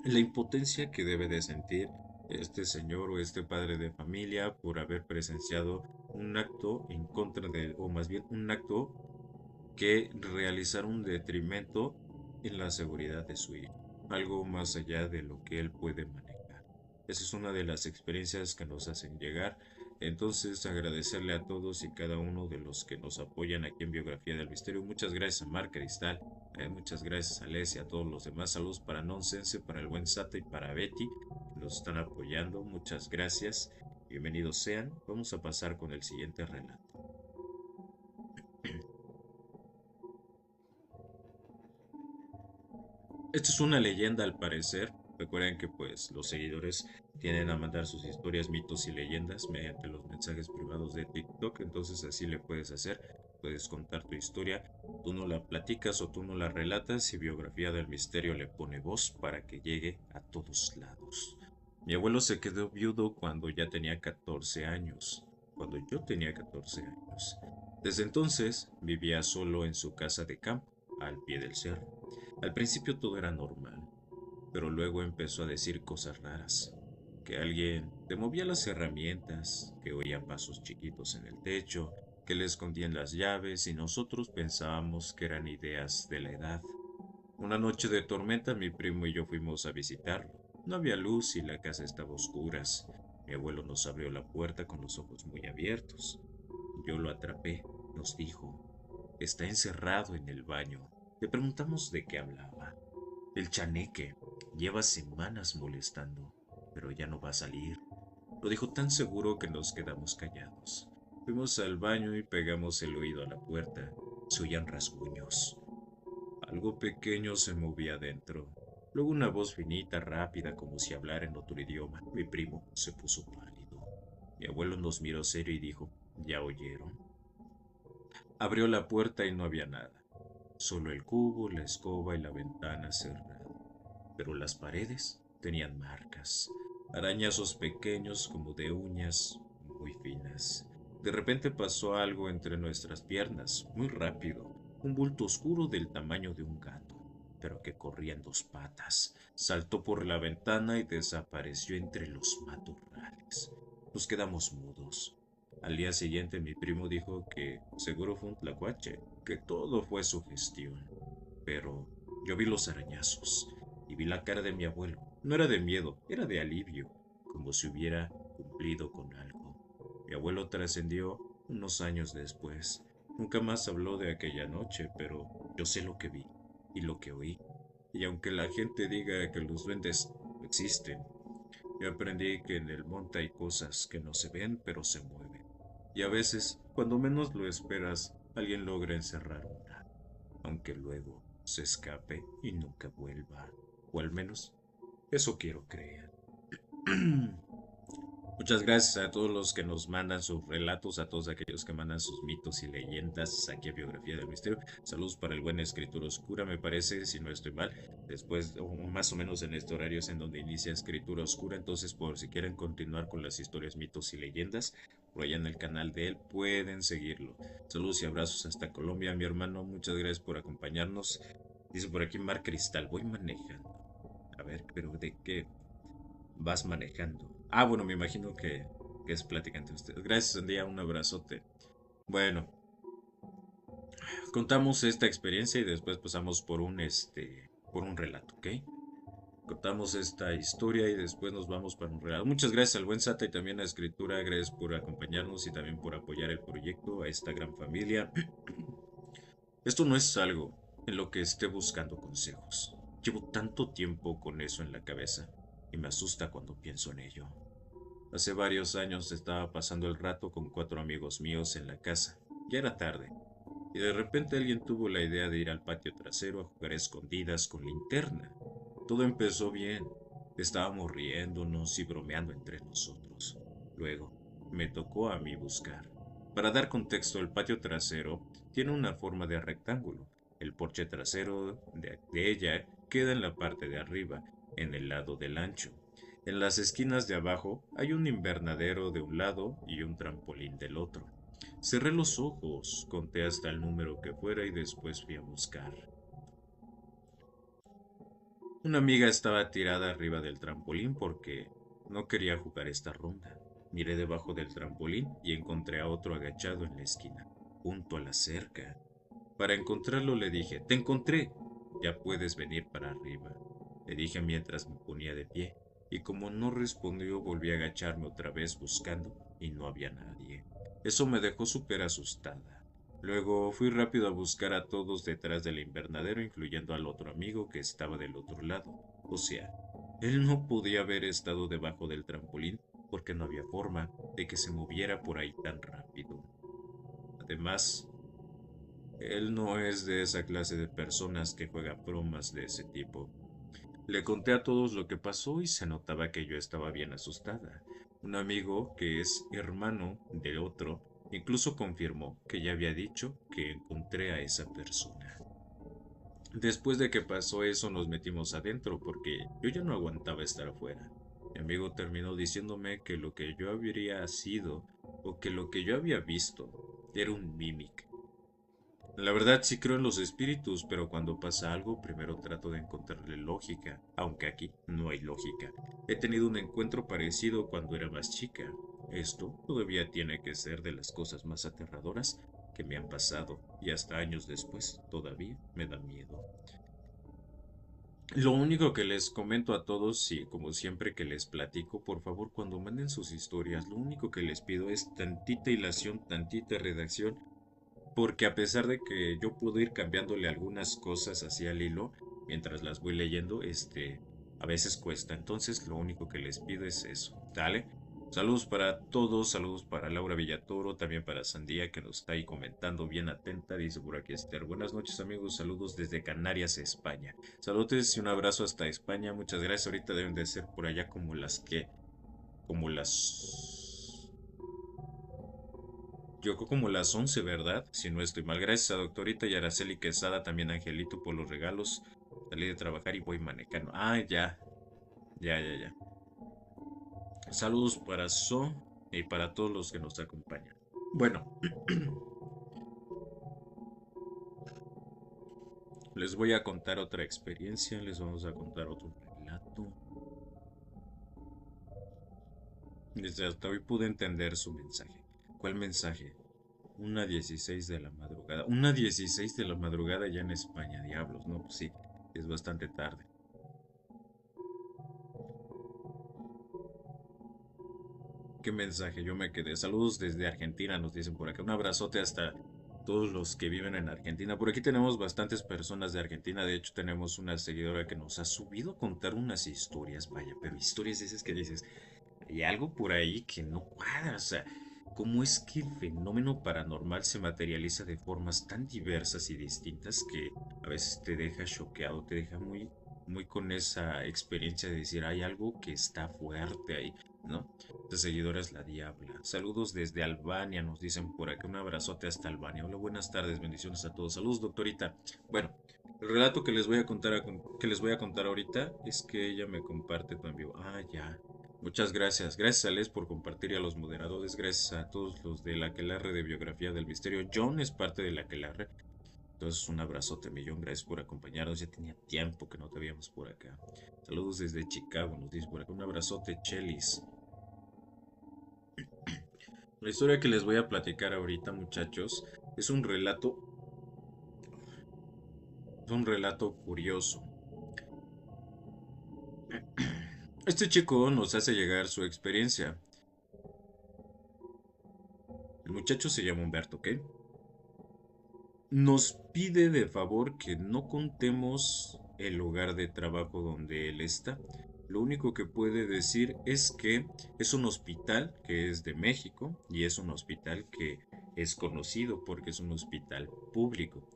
Speaker 1: La impotencia que debe de sentir este señor o este padre de familia por haber presenciado un acto en contra de, o más bien un acto que realizar un detrimento en la seguridad de su hijo, algo más allá de lo que él puede manejar. Esa es una de las experiencias que nos hacen llegar. Entonces, agradecerle a todos y cada uno de los que nos apoyan aquí en Biografía del Misterio. Muchas gracias a Mar Cristal, muchas gracias a Les y a todos los demás. Saludos para Nonsense, para el buen Sata y para Betty, que nos están apoyando. Muchas gracias. Bienvenidos sean. Vamos a pasar con el siguiente relato. Esto es una leyenda al parecer. Recuerden que pues los seguidores tienden a mandar sus historias, mitos y leyendas mediante los mensajes privados de TikTok. Entonces así le puedes hacer. Puedes contar tu historia. Tú no la platicas o tú no la relatas y Biografía del Misterio le pone voz para que llegue a todos lados. Mi abuelo se quedó viudo cuando ya tenía 14 años. Cuando yo tenía 14 años. Desde entonces vivía solo en su casa de campo, al pie del cerro. Al principio todo era normal, pero luego empezó a decir cosas raras, que alguien le movía las herramientas, que oía pasos chiquitos en el techo, que le escondían las llaves y nosotros pensábamos que eran ideas de la edad. Una noche de tormenta mi primo y yo fuimos a visitarlo. No había luz y la casa estaba a oscuras. Mi abuelo nos abrió la puerta con los ojos muy abiertos. Yo lo atrapé, nos dijo. Está encerrado en el baño. Le preguntamos de qué hablaba. El chaneque lleva semanas molestando, pero ya no va a salir. Lo dijo tan seguro que nos quedamos callados. Fuimos al baño y pegamos el oído a la puerta. Se oían rasguños. Algo pequeño se movía dentro. Luego una voz finita, rápida, como si hablara en otro idioma. Mi primo se puso pálido. Mi abuelo nos miró serio y dijo, ¿ya oyeron? Abrió la puerta y no había nada. Solo el cubo, la escoba y la ventana cerrada. Pero las paredes tenían marcas, arañazos pequeños como de uñas muy finas. De repente pasó algo entre nuestras piernas, muy rápido, un bulto oscuro del tamaño de un gato, pero que corría en 2 patas. Saltó por la ventana y desapareció entre los matorrales. Nos quedamos mudos. Al día siguiente mi primo dijo que seguro fue un tlacuache, que todo fue su gestión. Pero yo vi los arañazos y vi la cara de mi abuelo. No era de miedo, era de alivio, como si hubiera cumplido con algo. Mi abuelo trascendió unos años después. Nunca más habló de aquella noche, pero yo sé lo que vi y lo que oí. Y aunque la gente diga que los duendes no existen, yo aprendí que en el monte hay cosas que no se ven pero se mueven. Y a veces, cuando menos lo esperas, alguien logra encerrar una, aunque luego se escape y nunca vuelva. O al menos, eso quiero creer. Muchas gracias a todos los que nos mandan sus relatos, a todos aquellos que mandan sus mitos y leyendas aquí a Biografía del Misterio. Saludos para el buen Escritura Oscura, me parece, si no estoy mal. Después, o más o menos en este horario es en donde inicia Escritura Oscura. Entonces, por si quieren continuar con las historias, mitos y leyendas, por allá en el canal de él, pueden seguirlo. Saludos y abrazos hasta Colombia, mi hermano. Muchas gracias por acompañarnos. Dice por aquí Mar Cristal, voy manejando. A ver, pero ¿de qué vas manejando? Ah, bueno, me imagino que es plática entre ustedes. Gracias, Andía, un abrazote. Bueno, contamos esta experiencia y después pasamos por un relato, ¿ok? Contamos esta historia y después nos vamos para un relato. Muchas gracias al buen Sata y también a Escritura. Gracias por acompañarnos y también por apoyar el proyecto, a esta gran familia. Esto no es algo en lo que esté buscando consejos. Llevo tanto tiempo con eso en la cabeza y me asusta cuando pienso en ello. Hace varios años estaba pasando el rato con 4 amigos míos en la casa. Ya era tarde, y de repente alguien tuvo la idea de ir al patio trasero a jugar a escondidas con linterna. Todo empezó bien. Estábamos riéndonos y bromeando entre nosotros. Luego, me tocó a mí buscar. Para dar contexto, el patio trasero tiene una forma de rectángulo. El porche trasero de ella queda en la parte de arriba, en el lado del ancho. En las esquinas de abajo hay un invernadero de un lado y un trampolín del otro. Cerré los ojos, conté hasta el número que fuera y después fui a buscar. Una amiga estaba tirada arriba del trampolín porque no quería jugar esta ronda. Miré debajo del trampolín y encontré a otro agachado en la esquina, junto a la cerca. Para encontrarlo le dije, te encontré, ya puedes venir para arriba. Le dije mientras me ponía de pie, y como no respondió volví a agacharme otra vez buscando y no había nadie. Eso me dejó súper asustada. Luego fui rápido a buscar a todos detrás del invernadero, incluyendo al otro amigo que estaba del otro lado. O sea, él no podía haber estado debajo del trampolín porque no había forma de que se moviera por ahí tan rápido. Además, él no es de esa clase de personas que juegan bromas de ese tipo. Le conté a todos lo que pasó y se notaba que yo estaba bien asustada. Un amigo, que es hermano de otro, incluso confirmó que ya había dicho que encontré a esa persona. Después de que pasó eso nos metimos adentro porque yo ya no aguantaba estar afuera. Mi amigo terminó diciéndome que lo que yo habría sido o que lo que yo había visto era un mimic. La verdad sí creo en los espíritus, pero cuando pasa algo primero trato de encontrarle lógica, aunque aquí no hay lógica. He tenido un encuentro parecido cuando era más chica. Esto todavía tiene que ser de las cosas más aterradoras que me han pasado y hasta años después todavía me da miedo. Lo único que les comento a todos y como siempre que les platico, por favor cuando manden sus historias, lo único que les pido es tantita hilación, tantita redacción porque a pesar de que yo puedo ir cambiándole algunas cosas así al hilo, mientras las voy leyendo, a veces cuesta. Entonces, lo único que les pido es eso, ¿vale? Saludos para todos, saludos para Laura Villatoro, también para Sandía que nos está ahí comentando bien atenta, dice por aquí Esther. Buenas noches amigos, saludos desde Canarias, España. Saludos y un abrazo hasta España, muchas gracias. Ahorita deben de ser por allá como las yo creo como las 11, ¿verdad? Si no estoy mal. Gracias a Doctorita y Araceli Quesada, también a Angelito por los regalos. Salí de trabajar y voy manejando. Ah, ya. Ya, ya, ya. Saludos para So y para todos los que nos acompañan. Bueno, les voy a contar otra experiencia, les vamos a contar otro relato. Desde hasta hoy pude entender su mensaje. ¿Cuál mensaje? 1:16 de la madrugada. 1:16 de la madrugada ya en España, diablos. No, pues sí, es bastante tarde. ¿Qué mensaje? Yo me quedé. Saludos desde Argentina, nos dicen por acá. Un abrazote hasta todos los que viven en Argentina. Por aquí tenemos bastantes personas de Argentina. De hecho, tenemos una seguidora que nos ha subido a contar unas historias, vaya, pero historias esas que dices, hay algo por ahí que no cuadra. O sea, ¿cómo es que el fenómeno paranormal se materializa de formas tan diversas y distintas que a veces te deja choqueado, te deja muy con esa experiencia de decir, hay algo que está fuerte ahí, ¿no? De seguidores La Diabla. Saludos desde Albania, nos dicen por acá. Un abrazote hasta Albania. Hola, buenas tardes, bendiciones a todos. Saludos, doctorita. Bueno, el relato que les voy a contar, que les voy a contar ahorita es que ella me comparte tu en vivo. Ah, ya. Muchas gracias. Gracias a Les por compartir y a los moderadores. Gracias a todos los de la Aquelarre de Biografía del Misterio. John es parte de la Aquelarre. Entonces, un abrazote, millón. Gracias por acompañarnos. Ya tenía tiempo que no te veíamos por acá. Saludos desde Chicago, nos dice por acá. Un abrazote, Chelis. La historia que les voy a platicar ahorita, muchachos, es un relato curioso. Este chico nos hace llegar su experiencia. El muchacho se llama Humberto, ¿ok? Nos pide de favor que no contemos el lugar de trabajo donde él está. Lo único que puede decir es que es un hospital que es de México y es un hospital que es conocido porque es un hospital público.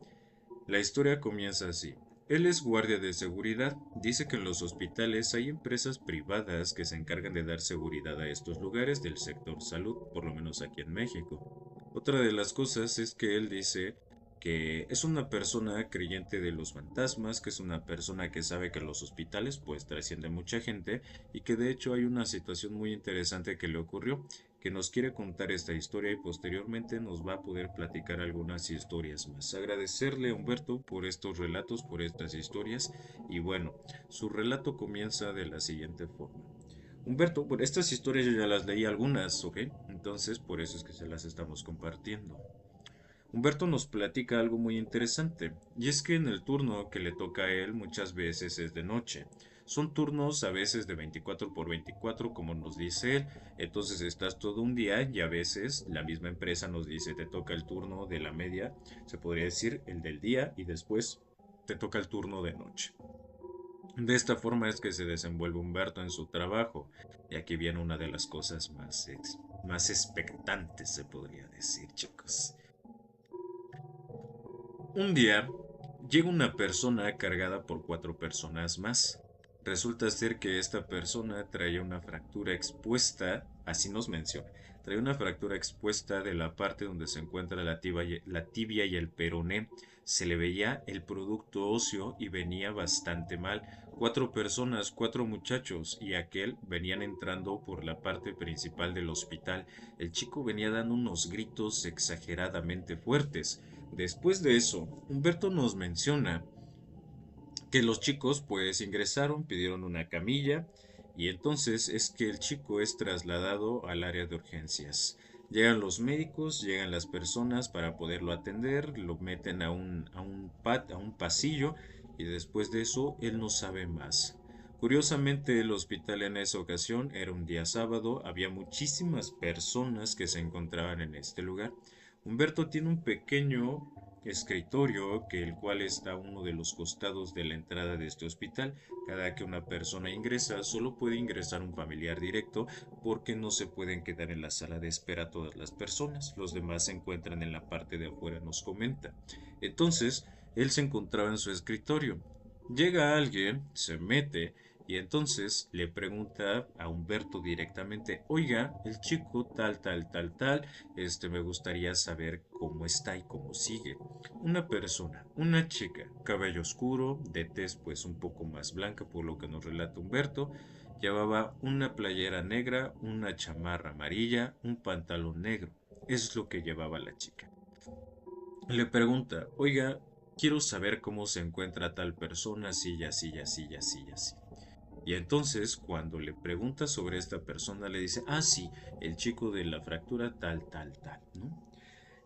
Speaker 1: La historia comienza así. Él es guardia de seguridad. Dice que en los hospitales hay empresas privadas que se encargan de dar seguridad a estos lugares del sector salud, por lo menos aquí en México. Otra de las cosas es que él dice que es una persona creyente de los fantasmas, que es una persona que sabe que en los hospitales pues trasciende mucha gente y que de hecho hay una situación muy interesante que le ocurrió, que nos quiere contar esta historia y posteriormente nos va a poder platicar algunas historias más. Agradecerle a Humberto por estos relatos, por estas historias y bueno, su relato comienza de la siguiente forma. Humberto, bueno, estas historias yo ya las leí algunas, ¿ok? Entonces por eso es que se las estamos compartiendo. Humberto nos platica algo muy interesante, y es que en el turno que le toca a él muchas veces es de noche. Son turnos a veces de 24 por 24, como nos dice él. Entonces estás todo un día y a veces la misma empresa nos dice te toca el turno de la media, se podría decir el del día y después te toca el turno de noche. De esta forma es que se desenvuelve Humberto en su trabajo. Y aquí viene una de las cosas más expectantes, se podría decir, chicos. Un día llega una persona cargada por cuatro personas más. Resulta ser que esta persona traía una fractura expuesta, así nos menciona, traía una fractura expuesta de la parte donde se encuentra la tibia y el peroné. Se le veía el producto óseo y venía bastante mal. Cuatro personas, cuatro muchachos y aquel venían entrando por la parte principal del hospital. El chico venía dando unos gritos exageradamente fuertes. Después de eso, Humberto nos menciona que los chicos pues ingresaron, pidieron una camilla y entonces es que el chico es trasladado al área de urgencias. Llegan los médicos, llegan las personas para poderlo atender, lo meten a un pasillo y después de eso él no sabe más. Curiosamente el hospital en esa ocasión era un día sábado, había muchísimas personas que se encontraban en este lugar. Humberto tiene un pequeño escritorio que el cual está a uno de los costados de la entrada de este hospital. Cada que una persona ingresa, solo puede ingresar un familiar directo porque no se pueden quedar en la sala de espera todas las personas. Los demás se encuentran en la parte de afuera, nos comenta. Entonces, él se encontraba en su escritorio. Llega alguien, se mete y entonces le pregunta a Humberto directamente, oiga, el chico tal, me gustaría saber cómo está y cómo sigue. Una persona, una chica, cabello oscuro, de tez pues un poco más blanca por lo que nos relata Humberto, llevaba una playera negra, una chamarra amarilla, un pantalón negro. Es lo que llevaba la chica. Le pregunta, oiga, quiero saber cómo se encuentra tal persona, así y así y así y así y así. Y entonces, cuando le pregunta sobre esta persona, le dice, ah, sí, el chico de la fractura tal, ¿no?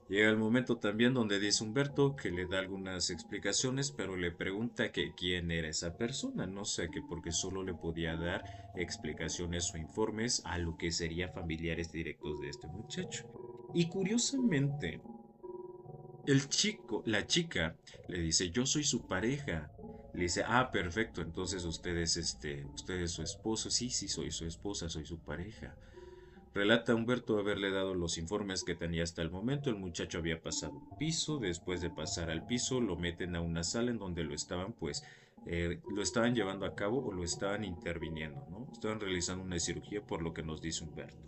Speaker 1: Llega el momento también donde dice Humberto que le da algunas explicaciones, pero le pregunta que quién era esa persona, no sé, que porque solo le podía dar explicaciones o informes a lo que serían familiares directos de este muchacho. Y curiosamente, La chica le dice, yo soy su pareja. Le dice, ah, perfecto, entonces usted es su esposo. Sí, sí, soy su esposa, soy su pareja. Relata Humberto haberle dado los informes que tenía hasta el momento. El muchacho había pasado un piso. Después de pasar al piso, lo meten a una sala en donde lo estaban llevando a cabo o lo estaban interviniendo, ¿no? Estaban realizando una cirugía, por lo que nos dice Humberto.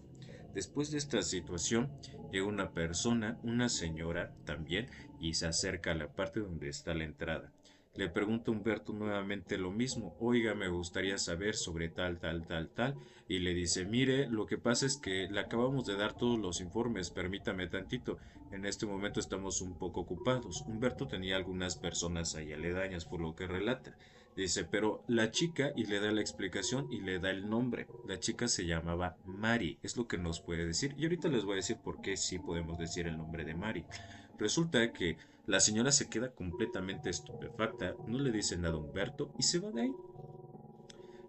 Speaker 1: Después de esta situación, llega una persona, una señora también, y se acerca a la parte donde está la entrada. Le pregunta a Humberto nuevamente lo mismo, oiga, me gustaría saber sobre tal, tal, tal, tal, y le dice, mire, lo que pasa es que le acabamos de dar todos los informes, permítame tantito, en este momento estamos un poco ocupados. Humberto tenía algunas personas ahí aledañas, por lo que relata. Dice, pero la chica, y le da la explicación y le da el nombre. La chica se llamaba Mari, es lo que nos puede decir. Y ahorita les voy a decir por qué sí podemos decir el nombre de Mari. Resulta que la señora se queda completamente estupefacta, no le dice nada a Humberto y se va de ahí.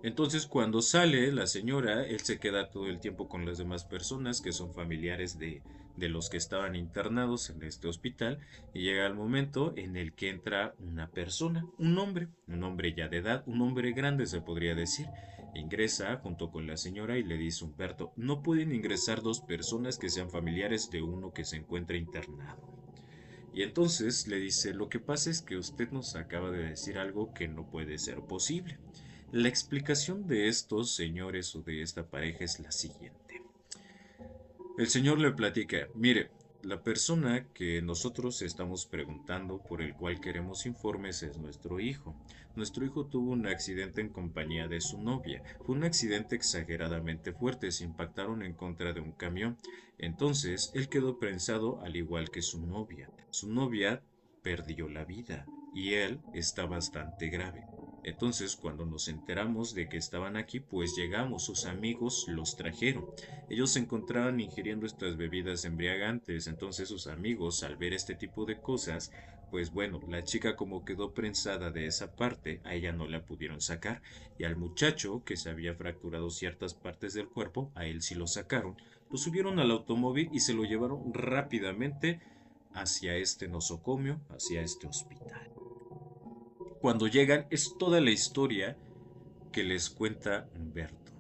Speaker 1: Entonces, cuando sale la señora, él se queda todo el tiempo con las demás personas que son familiares de los que estaban internados en este hospital y llega el momento en el que entra una persona, un hombre ya de edad, un hombre grande se podría decir. Ingresa junto con la señora y le dice a Humberto, no pueden ingresar dos personas que sean familiares de uno que se encuentra internado. Y entonces le dice, lo que pasa es que usted nos acaba de decir algo que no puede ser posible. La explicación de estos señores o de esta pareja es la siguiente. El señor le platica, mire, la persona que nosotros estamos preguntando por el cual queremos informes es nuestro hijo. Nuestro hijo tuvo un accidente en compañía de su novia. Fue un accidente exageradamente fuerte, se impactaron en contra de un camión. Entonces, él quedó prensado al igual que su novia. Su novia perdió la vida y él está bastante grave. Entonces, cuando nos enteramos de que estaban aquí, pues llegamos, sus amigos los trajeron. Ellos se encontraban ingiriendo estas bebidas embriagantes, entonces sus amigos, al ver este tipo de cosas, pues bueno, la chica como quedó prensada de esa parte, a ella no la pudieron sacar, y al muchacho, que se había fracturado ciertas partes del cuerpo, a él sí lo sacaron, lo subieron al automóvil y se lo llevaron rápidamente hacia este nosocomio, hacia este hospital. Cuando llegan es toda la historia que les cuenta Humberto.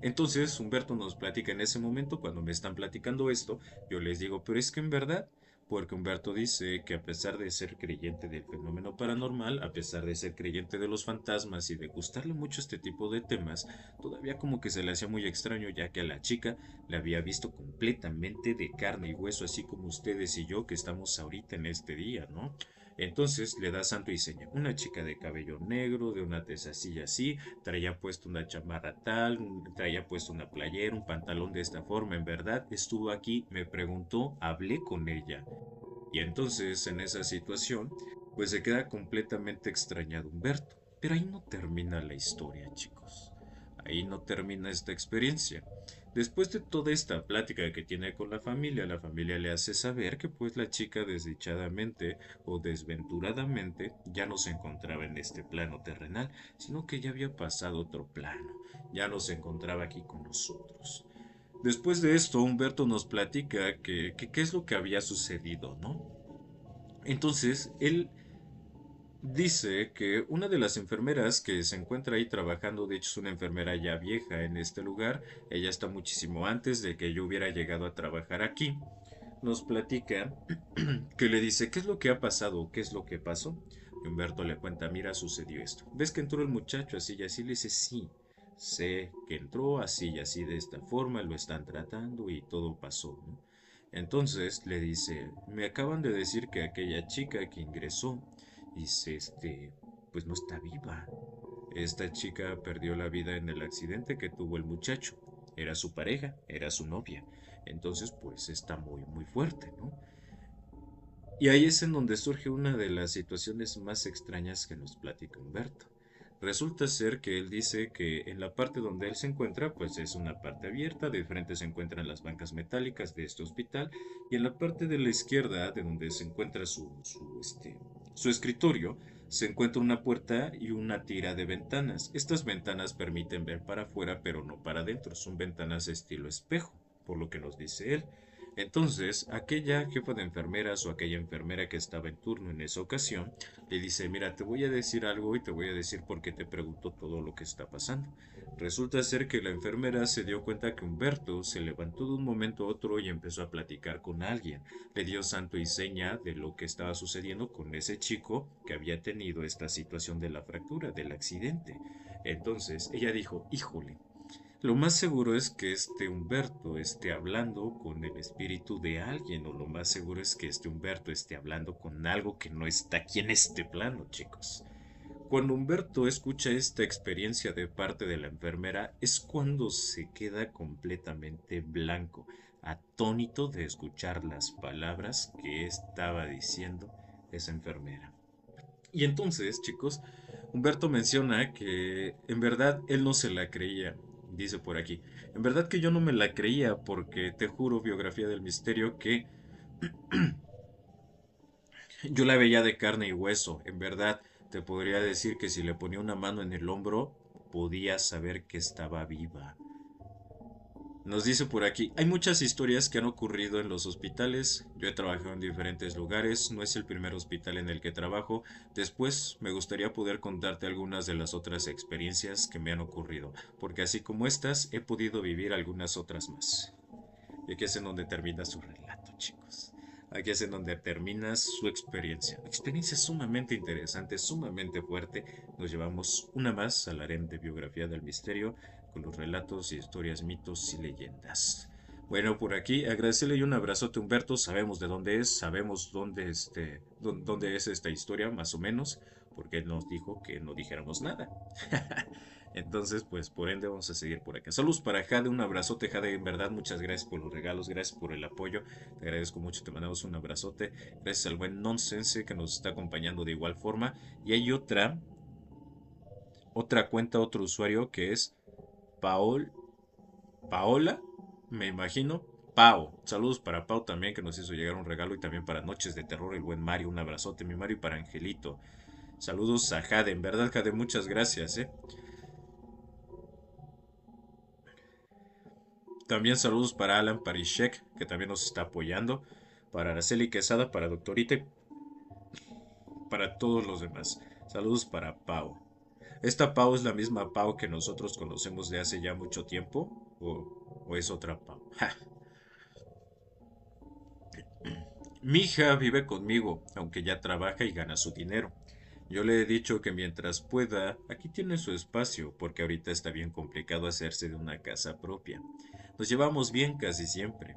Speaker 1: Entonces Humberto nos platica en ese momento, cuando me están platicando esto, yo les digo, pero es que en verdad, porque Humberto dice que a pesar de ser creyente del fenómeno paranormal, a pesar de ser creyente de los fantasmas y de gustarle mucho este tipo de temas, todavía como que se le hacía muy extraño ya que a la chica la había visto completamente de carne y hueso, así como ustedes y yo que estamos ahorita en este día, ¿no? Entonces le da santo y seña. Una chica de cabello negro, de una tez así y así, traía puesto una chamarra tal, traía puesto una playera, un pantalón de esta forma. En verdad, estuvo aquí, me preguntó, hablé con ella. Y entonces, en esa situación, pues se queda completamente extrañado Humberto. Pero ahí no termina la historia, chicos. Ahí no termina esta experiencia. Después de toda esta plática que tiene con la familia le hace saber que pues la chica desdichadamente o desventuradamente ya no se encontraba en este plano terrenal, sino que ya había pasado otro plano, ya no se encontraba aquí con nosotros. Después de esto, Humberto nos platica que qué es lo que había sucedido, ¿no? Entonces, él dice que una de las enfermeras que se encuentra ahí trabajando, de hecho es una enfermera ya vieja en este lugar, ella está muchísimo antes de que yo hubiera llegado a trabajar aquí, nos platica que le dice, ¿qué es lo que ha pasado? ¿Qué es lo que pasó? Y Humberto le cuenta, mira, sucedió esto. ¿Ves que entró el muchacho así y así? Le dice, sí, sé que entró así y así de esta forma, lo están tratando y todo pasó, ¿no? Entonces le dice, me acaban de decir que aquella chica que ingresó, dice, pues no está viva. Esta chica perdió la vida en el accidente que tuvo el muchacho. Era su pareja, era su novia. Entonces, pues está muy, muy fuerte, ¿no? Y ahí es en donde surge una de las situaciones más extrañas que nos platica Humberto. Resulta ser que él dice que en la parte donde él se encuentra, pues es una parte abierta, de frente se encuentran las bancas metálicas de este hospital, y en la parte de la izquierda, de donde se encuentra su escritorio, se encuentra una puerta y una tira de ventanas. Estas ventanas permiten ver para afuera, pero no para adentro, son ventanas estilo espejo, por lo que nos dice él. Entonces, aquella jefa de enfermeras o aquella enfermera que estaba en turno en esa ocasión, le dice, mira, te voy a decir algo y te voy a decir por qué te pregunto todo lo que está pasando. Resulta ser que la enfermera se dio cuenta que Humberto se levantó de un momento a otro y empezó a platicar con alguien. Le dio santo y seña de lo que estaba sucediendo con ese chico que había tenido esta situación de la fractura, del accidente. Entonces, ella dijo, híjole, lo más seguro es que este Humberto esté hablando con el espíritu de alguien, o lo más seguro es que este Humberto esté hablando con algo que no está aquí en este plano, chicos. Cuando Humberto escucha esta experiencia de parte de la enfermera, es cuando se queda completamente blanco, atónito de escuchar las palabras que estaba diciendo esa enfermera. Y entonces, chicos, Humberto menciona que en verdad él no se la creía. Dice por aquí, en verdad que yo no me la creía porque te juro, biografía del misterio, que yo la veía de carne y hueso. En verdad te podría decir que si le ponía una mano en el hombro, podía saber que estaba viva. Nos dice por aquí, hay muchas historias que han ocurrido en los hospitales. Yo he trabajado en diferentes lugares, no es el primer hospital en el que trabajo. Después me gustaría poder contarte algunas de las otras experiencias que me han ocurrido, porque así como estas, he podido vivir algunas otras más. Y aquí es en donde termina su relato, chicos. Aquí es en donde termina su experiencia. Experiencia sumamente interesante, sumamente fuerte. Nos llevamos una más al harem de biografía del misterio con los relatos, historias, mitos y leyendas. Bueno, por aquí agradecerle y un abrazote a Humberto. Sabemos de dónde es, sabemos dónde es esta historia, más o menos, porque él nos dijo que no dijéramos nada. Entonces, pues por ende vamos a seguir por acá. Saludos para Jade, un abrazote, Jade, en verdad, muchas gracias por los regalos, gracias por el apoyo, te agradezco mucho, te mandamos un abrazote, gracias al buen Nonsense que nos está acompañando de igual forma. Y hay otra cuenta, otro usuario que es Paol, Paola, me imagino, Pau. Saludos para Pau también que nos hizo llegar un regalo y también para Noches de Terror, el buen Mario, un abrazote, mi Mario, y para Angelito. Saludos a Jade, en verdad, Jade, muchas gracias, eh. También saludos para Alan Parishek, que también nos está apoyando. Para Araceli Quesada, para Doctorita y para todos los demás. Saludos para Pau. ¿Esta Pau es la misma Pau que nosotros conocemos de hace ya mucho tiempo? ¿O es otra Pau? Ja. Mi hija vive conmigo, aunque ya trabaja y gana su dinero. Yo le he dicho que mientras pueda, aquí tiene su espacio, porque ahorita está bien complicado hacerse de una casa propia. Nos llevamos bien casi siempre,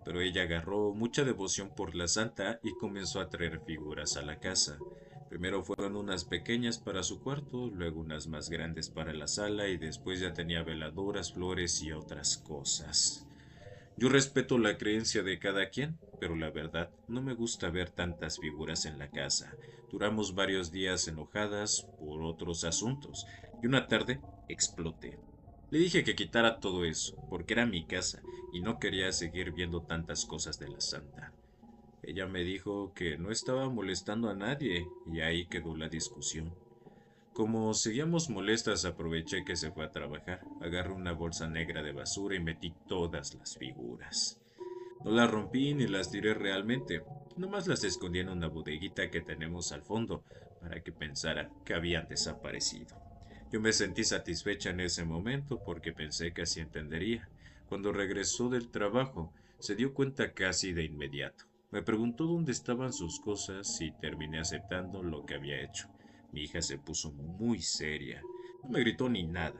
Speaker 1: pero ella agarró mucha devoción por la santa y comenzó a traer figuras a la casa. Primero fueron unas pequeñas para su cuarto, luego unas más grandes para la sala y después ya tenía veladoras, flores y otras cosas. Yo respeto la creencia de cada quien, pero la verdad no me gusta ver tantas figuras en la casa. Duramos varios días enojadas por otros asuntos y una tarde exploté. Le dije que quitara todo eso, porque era mi casa y no quería seguir viendo tantas cosas de la santa. Ella me dijo que no estaba molestando a nadie y ahí quedó la discusión. Como seguíamos molestas, aproveché que se fue a trabajar. Agarré una bolsa negra de basura y metí todas las figuras. No las rompí ni las tiré realmente. Nomás las escondí en una bodeguita que tenemos al fondo para que pensara que habían desaparecido. Yo me sentí satisfecha en ese momento porque pensé que así entendería. Cuando regresó del trabajo, se dio cuenta casi de inmediato. Me preguntó dónde estaban sus cosas y terminé aceptando lo que había hecho. Mi hija se puso muy seria. No me gritó ni nada.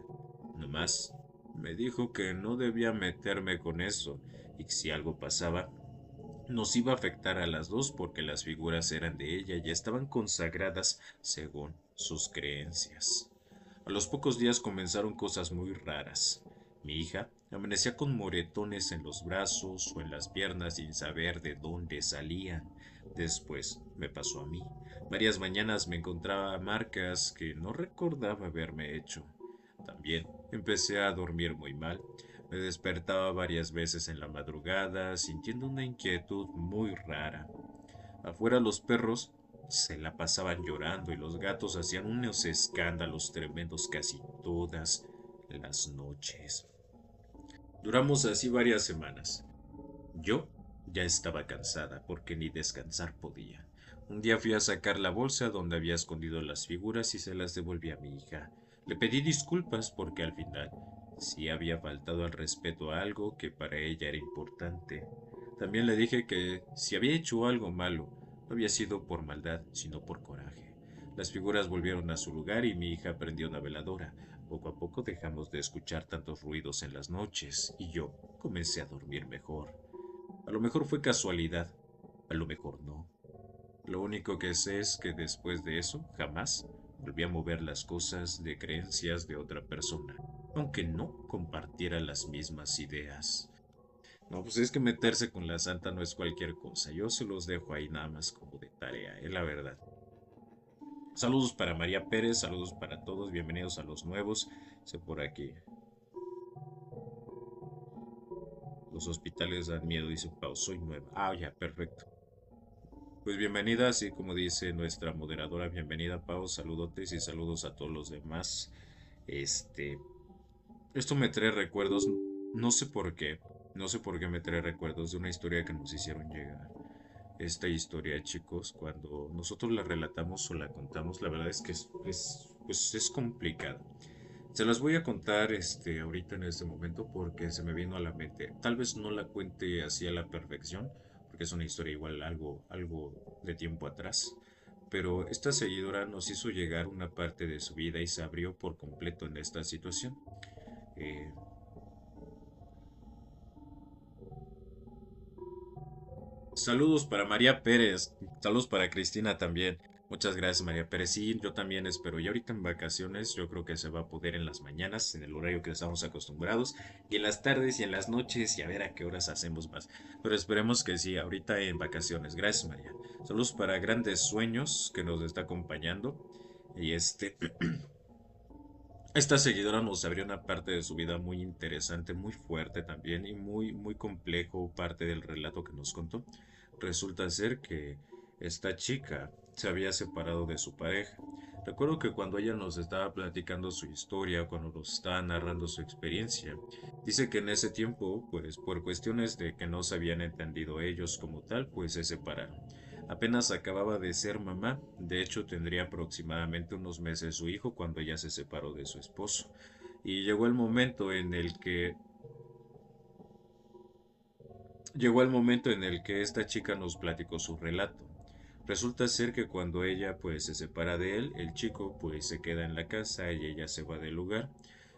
Speaker 1: Nomás me dijo que no debía meterme con eso y que si algo pasaba, nos iba a afectar a las dos porque las figuras eran de ella y estaban consagradas según sus creencias. A los pocos días comenzaron cosas muy raras. Mi hija amanecía con moretones en los brazos o en las piernas sin saber de dónde salían. Después me pasó a mí. Varias mañanas me encontraba marcas que no recordaba haberme hecho. También empecé a dormir muy mal. Me despertaba varias veces en la madrugada, sintiendo una inquietud muy rara. Afuera los perros se la pasaban llorando y los gatos hacían unos escándalos tremendos casi todas las noches. Duramos así varias semanas. Yo Ya estaba cansada porque ni descansar podía. Un día fui a sacar la bolsa donde había escondido las figuras y se las devolví a mi hija. Le pedí disculpas porque al final sí había faltado al respeto a algo que para ella era importante. También le dije que si había hecho algo malo, no había sido por maldad, sino por coraje. Las figuras volvieron a su lugar y mi hija prendió una veladora. Poco a poco dejamos de escuchar tantos ruidos en las noches y yo comencé a dormir mejor. A lo mejor fue casualidad, a lo mejor no. Lo único que sé es que después de eso jamás volví a mover las cosas de creencias de otra persona, aunque no compartiera las mismas ideas. No, pues es que meterse con la santa no es cualquier cosa. Yo se los dejo ahí nada más como de tarea, es la verdad. Saludos para María Pérez, saludos para todos, bienvenidos a los nuevos. Sé por aquí. Los hospitales dan miedo, dice Pau, soy nueva. Ah, ya, perfecto. Pues bienvenida, así como dice nuestra moderadora, bienvenida Pau, saludotes y saludos a todos los demás. Este, esto me trae recuerdos, no sé por qué, no sé por qué me trae recuerdos de una historia que nos hicieron llegar. Esta historia, chicos, cuando nosotros la relatamos o la contamos, la verdad es que pues es complicada. Se las voy a contar ahorita en este momento porque se me vino a la mente. Tal vez no la cuente así a la perfección, porque es una historia igual algo de tiempo atrás. Pero esta seguidora nos hizo llegar una parte de su vida y se abrió por completo en esta situación. Eh, Saludos para María Pérez, saludos para Cristina también. Muchas gracias María Pérez. Sí, yo también espero. Y ahorita en vacaciones yo creo que se va a poder en las mañanas, en el horario que estamos acostumbrados, y en las tardes y en las noches y a ver a qué horas hacemos más. Pero esperemos que sí, ahorita en vacaciones. Gracias María. Saludos para Grandes Sueños que nos está acompañando. Y esta seguidora nos abrió una parte de su vida muy interesante, muy fuerte también y muy complejo parte del relato que nos contó. Resulta ser que esta chica se había separado de su pareja. Recuerdo que cuando ella nos estaba platicando su historia, cuando nos estaba narrando su experiencia, dice que en ese tiempo, pues por cuestiones de que no se habían entendido ellos como tal, pues se separaron. Apenas acababa de ser mamá, de hecho tendría aproximadamente unos meses su hijo cuando ella se separó de su esposo. Y llegó el momento en el que esta chica nos platicó su relato. Resulta ser que cuando ella pues se separa de él, el chico pues se queda en la casa y ella se va del lugar.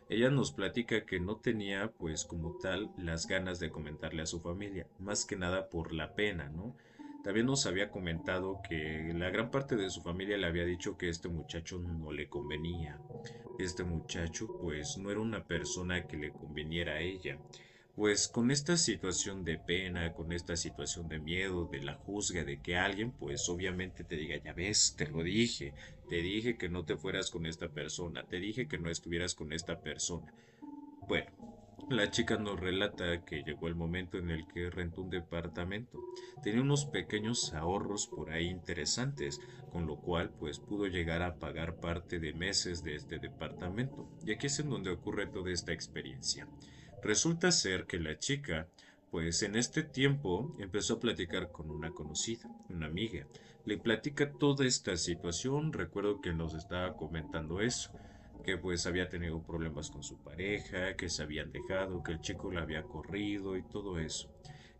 Speaker 1: Ella nos platica que no tenía pues como tal las ganas de comentarle a su familia, más que nada por la pena, ¿no? También nos había comentado que la gran parte de su familia le había dicho que este muchacho no le convenía. Este muchacho pues no era una persona que le conveniera a ella. Pues con esta situación de pena, con esta situación de miedo, de la juzga, de que alguien pues obviamente te diga, ya ves, te dije que no te fueras con esta persona, te dije que no estuvieras con esta persona. Bueno, la chica nos relata que llegó el momento en el que rentó un departamento. Tenía unos pequeños ahorros por ahí interesantes, con lo cual pues pudo llegar a pagar parte de meses de este departamento. Y aquí es en donde ocurre toda esta experiencia. Resulta ser que la chica, pues en este tiempo empezó a platicar con una conocida, una amiga. Le platica toda esta situación, recuerdo que nos estaba comentando eso, que pues había tenido problemas con su pareja, que se habían dejado, que el chico la había corrido y todo eso.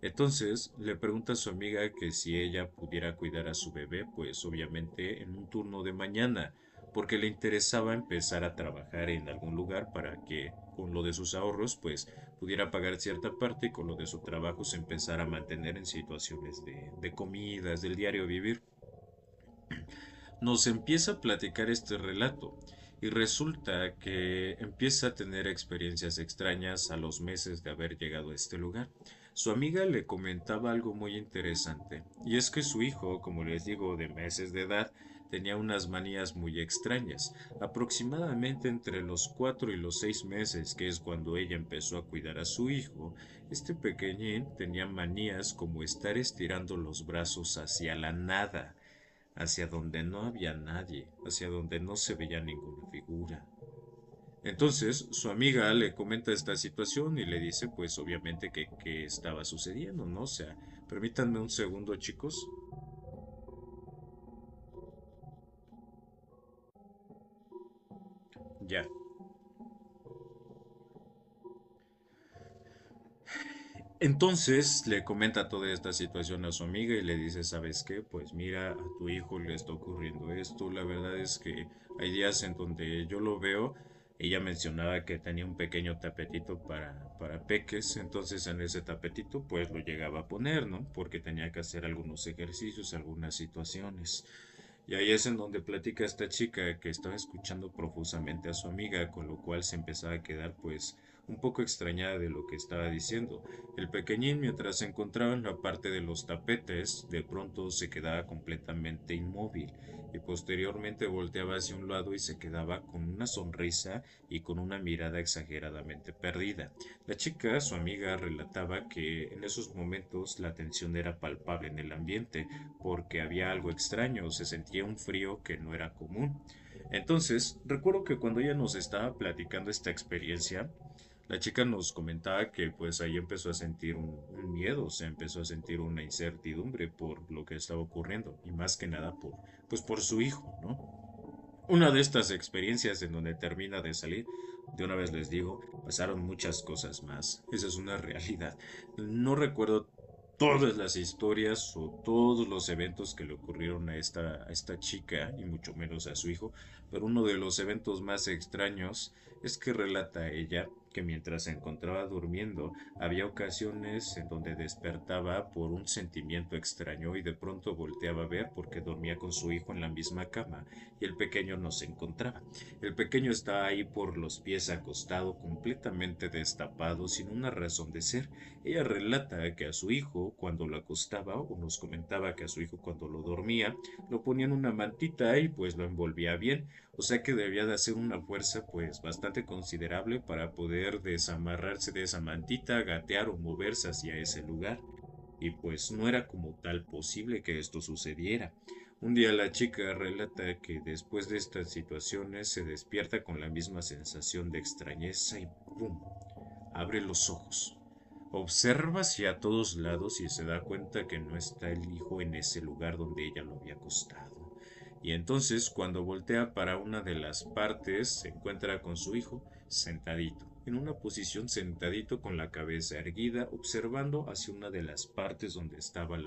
Speaker 1: Entonces le pregunta a su amiga que si ella pudiera cuidar a su bebé, pues obviamente en un turno de mañana, porque le interesaba empezar a trabajar en algún lugar para que con lo de sus ahorros pues pudiera pagar cierta parte y con lo de su trabajo se empezara a mantener en situaciones de comidas, del diario vivir. Nos empieza a platicar este relato y resulta que empieza a tener experiencias extrañas a los meses de haber llegado a este lugar. Su amiga le comentaba algo muy interesante, y es que su hijo, como les digo, de meses de edad, tenía unas manías muy extrañas. Aproximadamente entre los 4 y los 6 meses, que es cuando ella empezó a cuidar a su hijo, este pequeñín tenía manías como estar estirando los brazos hacia la nada, hacia donde no había nadie, hacia donde no se veía ninguna figura. Entonces, su amiga le comenta esta situación y le dice, pues obviamente que estaba sucediendo, ¿no? O sea, permítanme un segundo, chicos. Ya. Entonces le comenta toda esta situación a su amiga y le dice, ¿sabes qué? Pues mira, a tu hijo le está ocurriendo esto. La verdad es que hay días en donde yo lo veo. Ella mencionaba que tenía un pequeño tapetito para peques, entonces en ese tapetito pues lo llegaba a poner, ¿no? Porque tenía que hacer algunos ejercicios, algunas situaciones. Y ahí es en donde platica esta chica que estaba escuchando profusamente a su amiga, con lo cual se empezaba a quedar pues un poco extrañada de lo que estaba diciendo. El pequeñín, mientras se encontraba en la parte de los tapetes, de pronto se quedaba completamente inmóvil y posteriormente volteaba hacia un lado y se quedaba con una sonrisa y con una mirada exageradamente perdida. La chica, su amiga, relataba que en esos momentos la tensión era palpable en el ambiente porque había algo extraño, se sentía un frío que no era común. Entonces, recuerdo que cuando ella nos estaba platicando esta experiencia, la chica nos comentaba que pues ahí empezó a sentir un miedo, se empezó a sentir una incertidumbre por lo que estaba ocurriendo y más que nada pues por su hijo, ¿no? Una de estas experiencias en donde termina de salir, de una vez les digo, pasaron muchas cosas más. Esa es una realidad. No recuerdo todas las historias o todos los eventos que le ocurrieron a esta chica y mucho menos a su hijo, pero uno de los eventos más extraños es que relata ella que mientras se encontraba durmiendo había ocasiones en donde despertaba por un sentimiento extraño y de pronto volteaba a ver porque dormía con su hijo en la misma cama y el pequeño no se encontraba. El pequeño estaba ahí por los pies acostado, completamente destapado, sin una razón de ser. Ella relata que a su hijo, cuando lo acostaba, o nos comentaba que a su hijo cuando lo dormía, lo ponían una mantita y pues lo envolvía bien. O sea que debía de hacer una fuerza pues bastante considerable para poder desamarrarse de esa mantita, gatear o moverse hacia ese lugar y pues no era como tal posible que esto sucediera. Un día la chica relata que después de estas situaciones se despierta con la misma sensación de extrañeza y ¡pum! Abre los ojos. Observa hacia todos lados y se da cuenta que no está el hijo en ese lugar donde ella lo había acostado. Y entonces, cuando voltea para una de las partes, se encuentra con su hijo sentadito, en una posición sentadito con la cabeza erguida, observando hacia una de las partes donde estaba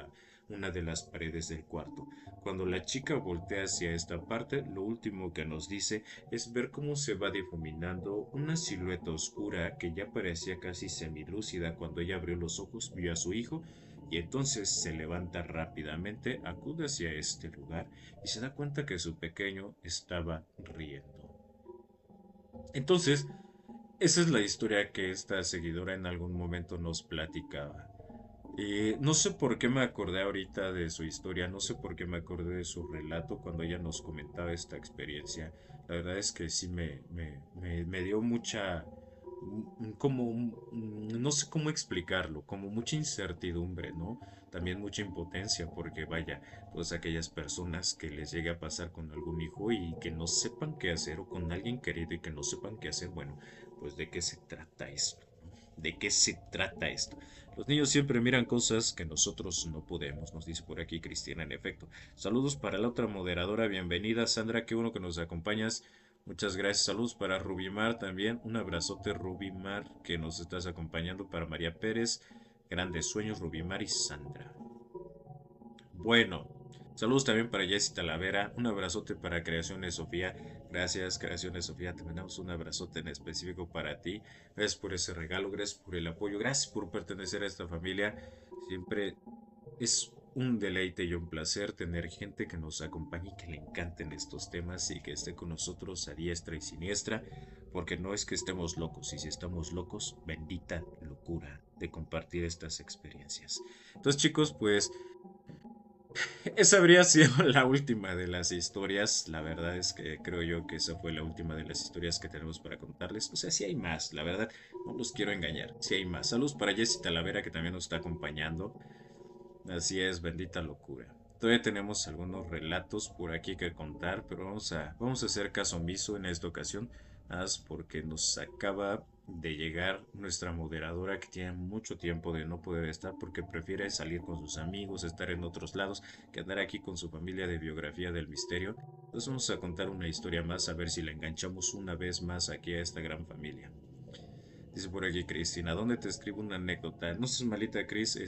Speaker 1: una de las paredes del cuarto. Cuando la chica voltea hacia esta parte, lo último que nos dice es ver cómo se va difuminando una silueta oscura que ya parecía casi semilúcida cuando ella abrió los ojos, vio a su hijo y entonces se levanta rápidamente, acude hacia este lugar y se da cuenta que su pequeño estaba riendo. Entonces, esa es la historia que esta seguidora en algún momento nos platicaba. No sé por qué me acordé ahorita de su historia, no sé por qué me acordé de su relato cuando ella nos comentaba esta experiencia. La verdad es que sí me dio mucha, no sé cómo explicarlo, como mucha incertidumbre, ¿no? También mucha impotencia, porque vaya, todas aquellas personas que les llegue a pasar con algún hijo y que no sepan qué hacer, o con alguien querido y que no sepan qué hacer, bueno, pues de qué se trata esto, ¿no? ¿De qué se trata esto? Los niños siempre miran cosas que nosotros no podemos, nos dice por aquí Cristina, en efecto. Saludos para la otra moderadora, bienvenida Sandra, qué bueno que nos acompañas. Muchas gracias, saludos para Rubimar también, un abrazote Rubimar que nos estás acompañando para María Pérez, grandes sueños Rubimar y Sandra. Bueno, saludos también para Jessy Talavera, un abrazote para Creaciones Sofía, gracias Creaciones Sofía, te mandamos un abrazote en específico para ti, gracias por ese regalo, gracias por el apoyo, gracias por pertenecer a esta familia, siempre es un deleite y un placer tener gente que nos acompañe y que le encanten estos temas y que esté con nosotros a diestra y siniestra, porque no es que estemos locos, y si estamos locos, bendita locura de compartir estas experiencias. Entonces chicos, pues esa habría sido la última de las historias. La verdad es que creo yo que esa fue la última de las historias que tenemos para contarles. O sea, sí hay más, la verdad, no los quiero engañar. Sí hay más. Saludos para Jessy Talavera que también nos está acompañando. Así es, bendita locura. Todavía tenemos algunos relatos por aquí que contar, pero vamos a hacer caso omiso en esta ocasión. porque nos acaba de llegar nuestra moderadora que tiene mucho tiempo de no poder estar porque prefiere salir con sus amigos, estar en otros lados, que andar aquí con su familia de biografía del misterio. Entonces vamos a contar una historia más a ver si la enganchamos una vez más aquí a esta gran familia. Dice por aquí Cristina, ¿dónde te escribo una anécdota? No seas malita, Cris,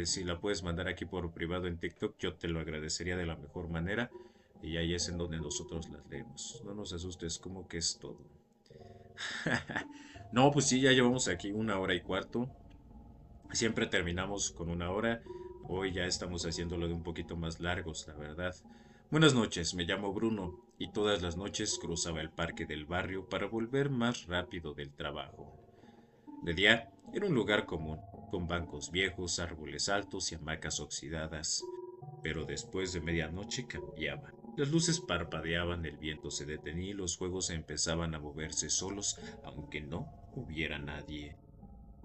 Speaker 1: si la puedes mandar aquí por privado en TikTok, yo te lo agradecería de la mejor manera. Y ahí es en donde nosotros las leemos. No nos asustes, como que es todo. No, pues sí, ya llevamos aquí 1 hora y cuarto. Siempre terminamos con 1 hora. Hoy ya estamos haciéndolo de un poquito más largos, la verdad. Buenas noches, me llamo Bruno y todas las noches cruzaba el parque del barrio para volver más rápido del trabajo. De día era un lugar común, con bancos viejos, árboles altos y hamacas oxidadas. Pero después de medianoche cambiaba. Las luces parpadeaban, el viento se detenía y los juegos empezaban a moverse solos, aunque no hubiera nadie.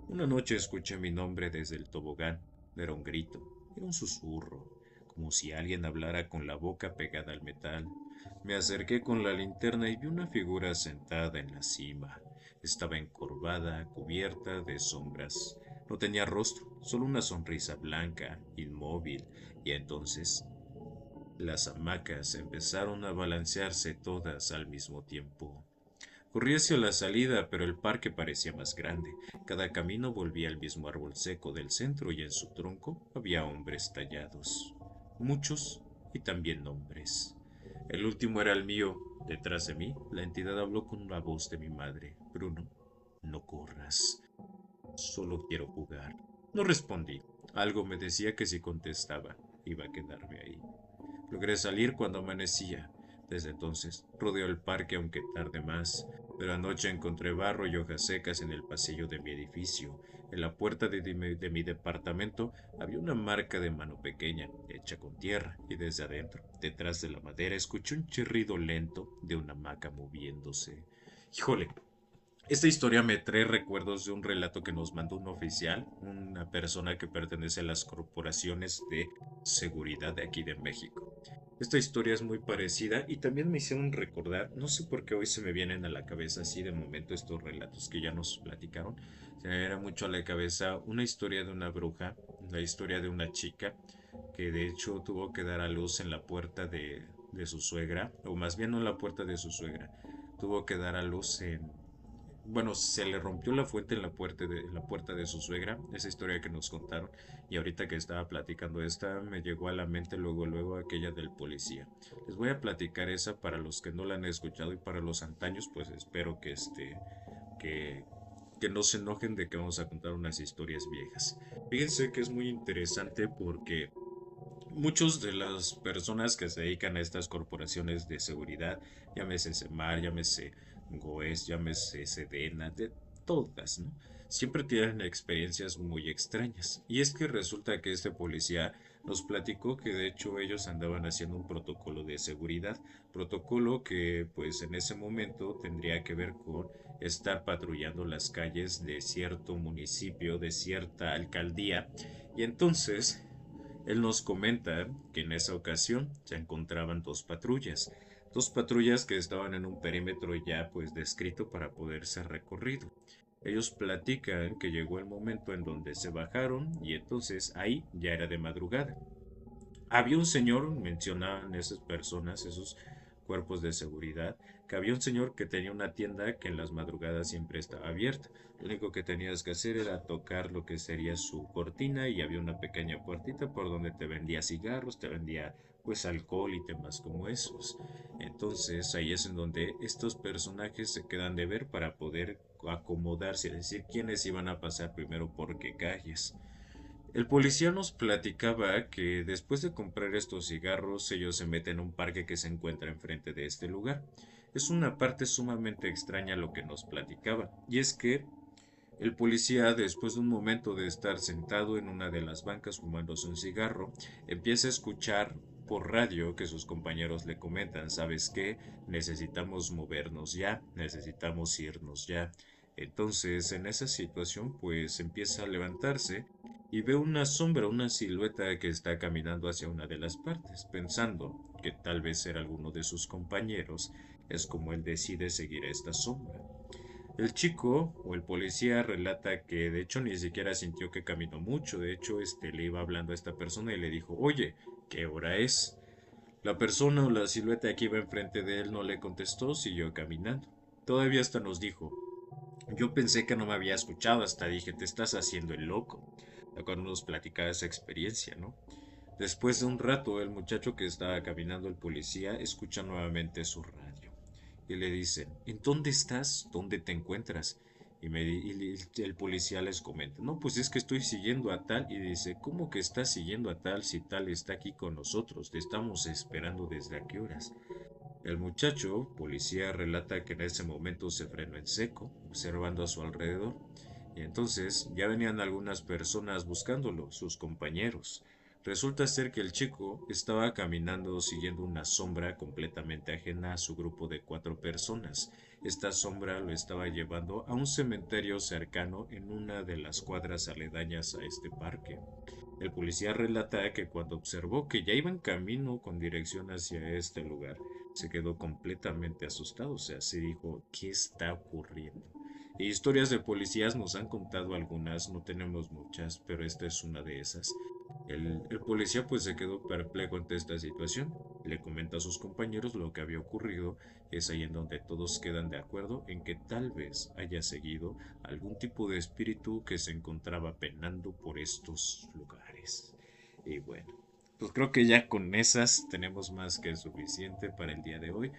Speaker 1: Una noche escuché mi nombre desde el tobogán. No era un grito, era un susurro, como si alguien hablara con la boca pegada al metal. Me acerqué con la linterna y vi una figura sentada en la cima. Estaba encorvada, cubierta de sombras. No tenía rostro, solo una sonrisa blanca, inmóvil, y entonces las hamacas empezaron a balancearse todas al mismo tiempo. Corrí hacia la salida, pero el parque parecía más grande. Cada camino volvía al mismo árbol seco del centro y en su tronco había hombres tallados. Muchos y también nombres. El último era el mío. Detrás de mí, la entidad habló con la voz de mi madre. Bruno, no corras. Solo quiero jugar. No respondí. Algo me decía que si contestaba, iba a quedarme ahí. Logré salir cuando amanecía. Desde entonces rodeo el parque aunque tarde más, pero anoche encontré barro y hojas secas en el pasillo de mi edificio. En la puerta de mi departamento había una marca de mano pequeña, hecha con tierra, y desde adentro, detrás de la madera, escuché un chirrido lento de una hamaca moviéndose. Híjole, esta historia me trae recuerdos de un relato que nos mandó un oficial, una persona que pertenece a las corporaciones de seguridad de aquí de México. Esta historia es muy parecida y también me hicieron recordar, no sé por qué hoy se me vienen a la cabeza así de momento estos relatos que ya nos platicaron, se me viene mucho a la cabeza una historia de una bruja, la historia de una chica que de hecho tuvo que dar a luz en la puerta de su suegra, o más bien no en la puerta de su suegra, tuvo que dar a luz en bueno, se le rompió la fuente en la puerta de su suegra, esa historia que nos contaron, y ahorita que estaba platicando esta, me llegó a la mente luego aquella del policía. Les voy a platicar esa para los que no la han escuchado y para los antaños, pues espero que, que no se enojen de que vamos a contar unas historias viejas. Fíjense que es muy interesante porque muchos de las personas que se dedican a estas corporaciones de seguridad, llámese Semar, llámese Goes, llámese Sedena, de todas, ¿no? Siempre tienen experiencias muy extrañas. Y es que resulta que este policía nos platicó que de hecho ellos andaban haciendo un protocolo de seguridad, protocolo que pues en ese momento tendría que ver con estar patrullando las calles de cierto municipio, de cierta alcaldía. Y entonces él nos comenta que en esa ocasión se encontraban dos patrullas que estaban en un perímetro ya pues descrito para poder ser recorrido. Ellos platican que llegó el momento en donde se bajaron y entonces ahí ya era de madrugada. Había un señor, mencionaban esas personas, esos cuerpos de seguridad, que había un señor que tenía una tienda que en las madrugadas siempre estaba abierta. Lo único que tenías que hacer era tocar lo que sería su cortina y había una pequeña puertita por donde te vendía cigarros, te vendía pues alcohol y temas como esos. Entonces ahí es en donde estos personajes se quedan de ver para poder acomodarse, es decir, quiénes iban a pasar primero por qué calles. El policía nos platicaba que después de comprar estos cigarros, ellos se meten a un parque que se encuentra enfrente de este lugar. Es una parte sumamente extraña lo que nos platicaba, y es que el policía, después de un momento de estar sentado en una de las bancas fumándose un cigarro, empieza a escuchar por radio que sus compañeros le comentan, ¿sabes qué? Necesitamos movernos ya, necesitamos irnos ya. Entonces, en esa situación, pues empieza a levantarse y ve una sombra, una silueta que está caminando hacia una de las partes, pensando que tal vez era alguno de sus compañeros es como él decide seguir esta sombra. El chico o el policía relata que de hecho ni siquiera sintió que caminó mucho, de hecho le iba hablando a esta persona y le dijo, oye, ¿qué hora es? La persona o la silueta que iba enfrente de él no le contestó, siguió caminando. Todavía hasta nos dijo, yo pensé que no me había escuchado, hasta dije, te estás haciendo el loco. Cuando nos platicaba esa experiencia, ¿no? Después de un rato, el muchacho que estaba caminando, el policía, escucha nuevamente su radio. Y le dicen, ¿en dónde estás? ¿Dónde te encuentras? Y el policía les comenta, no, pues es que estoy siguiendo a tal. Y dice, ¿cómo que estás siguiendo a tal si tal está aquí con nosotros? Te estamos esperando desde a qué horas. El muchacho, policía, relata que en ese momento se frenó en seco, observando a su alrededor, y entonces ya venían algunas personas buscándolo, sus compañeros. Resulta ser que el chico estaba caminando siguiendo una sombra completamente ajena a su grupo de 4 personas. Esta sombra lo estaba llevando a un cementerio cercano en una de las cuadras aledañas a este parque. El policía relata que cuando observó que ya iba en camino con dirección hacia este lugar, se quedó completamente asustado, o sea, se dijo, ¿qué está ocurriendo? Y historias de policías nos han contado algunas, no tenemos muchas, pero esta es una de esas. El policía pues se quedó perplejo ante esta situación, le comenta a sus compañeros lo que había ocurrido, y es ahí en donde todos quedan de acuerdo en que tal vez haya seguido algún tipo de espíritu que se encontraba penando por estos lugares. Y bueno, pues creo que ya con esas tenemos más que suficiente para el día de hoy.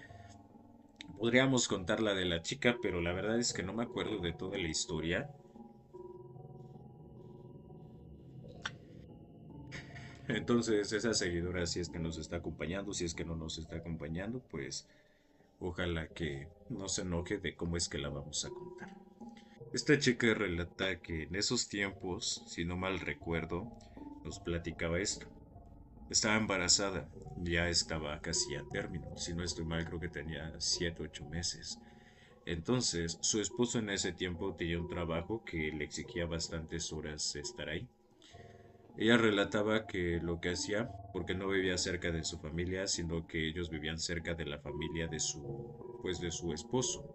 Speaker 1: Podríamos contar la de la chica, pero la verdad es que no me acuerdo de toda la historia. Entonces, esa seguidora, si es que nos está acompañando, si es que no nos está acompañando, pues ojalá que no se enoje de cómo es que la vamos a contar. Esta chica relata que en esos tiempos, si no mal recuerdo, nos platicaba esto. Estaba embarazada, ya estaba casi a término, si no estoy mal creo que tenía 7 8 meses. Entonces, su esposo en ese tiempo tenía un trabajo que le exigía bastantes horas estar ahí. Ella relataba que lo que hacía, porque no vivía cerca de su familia, sino que ellos vivían cerca de la familia de su esposo,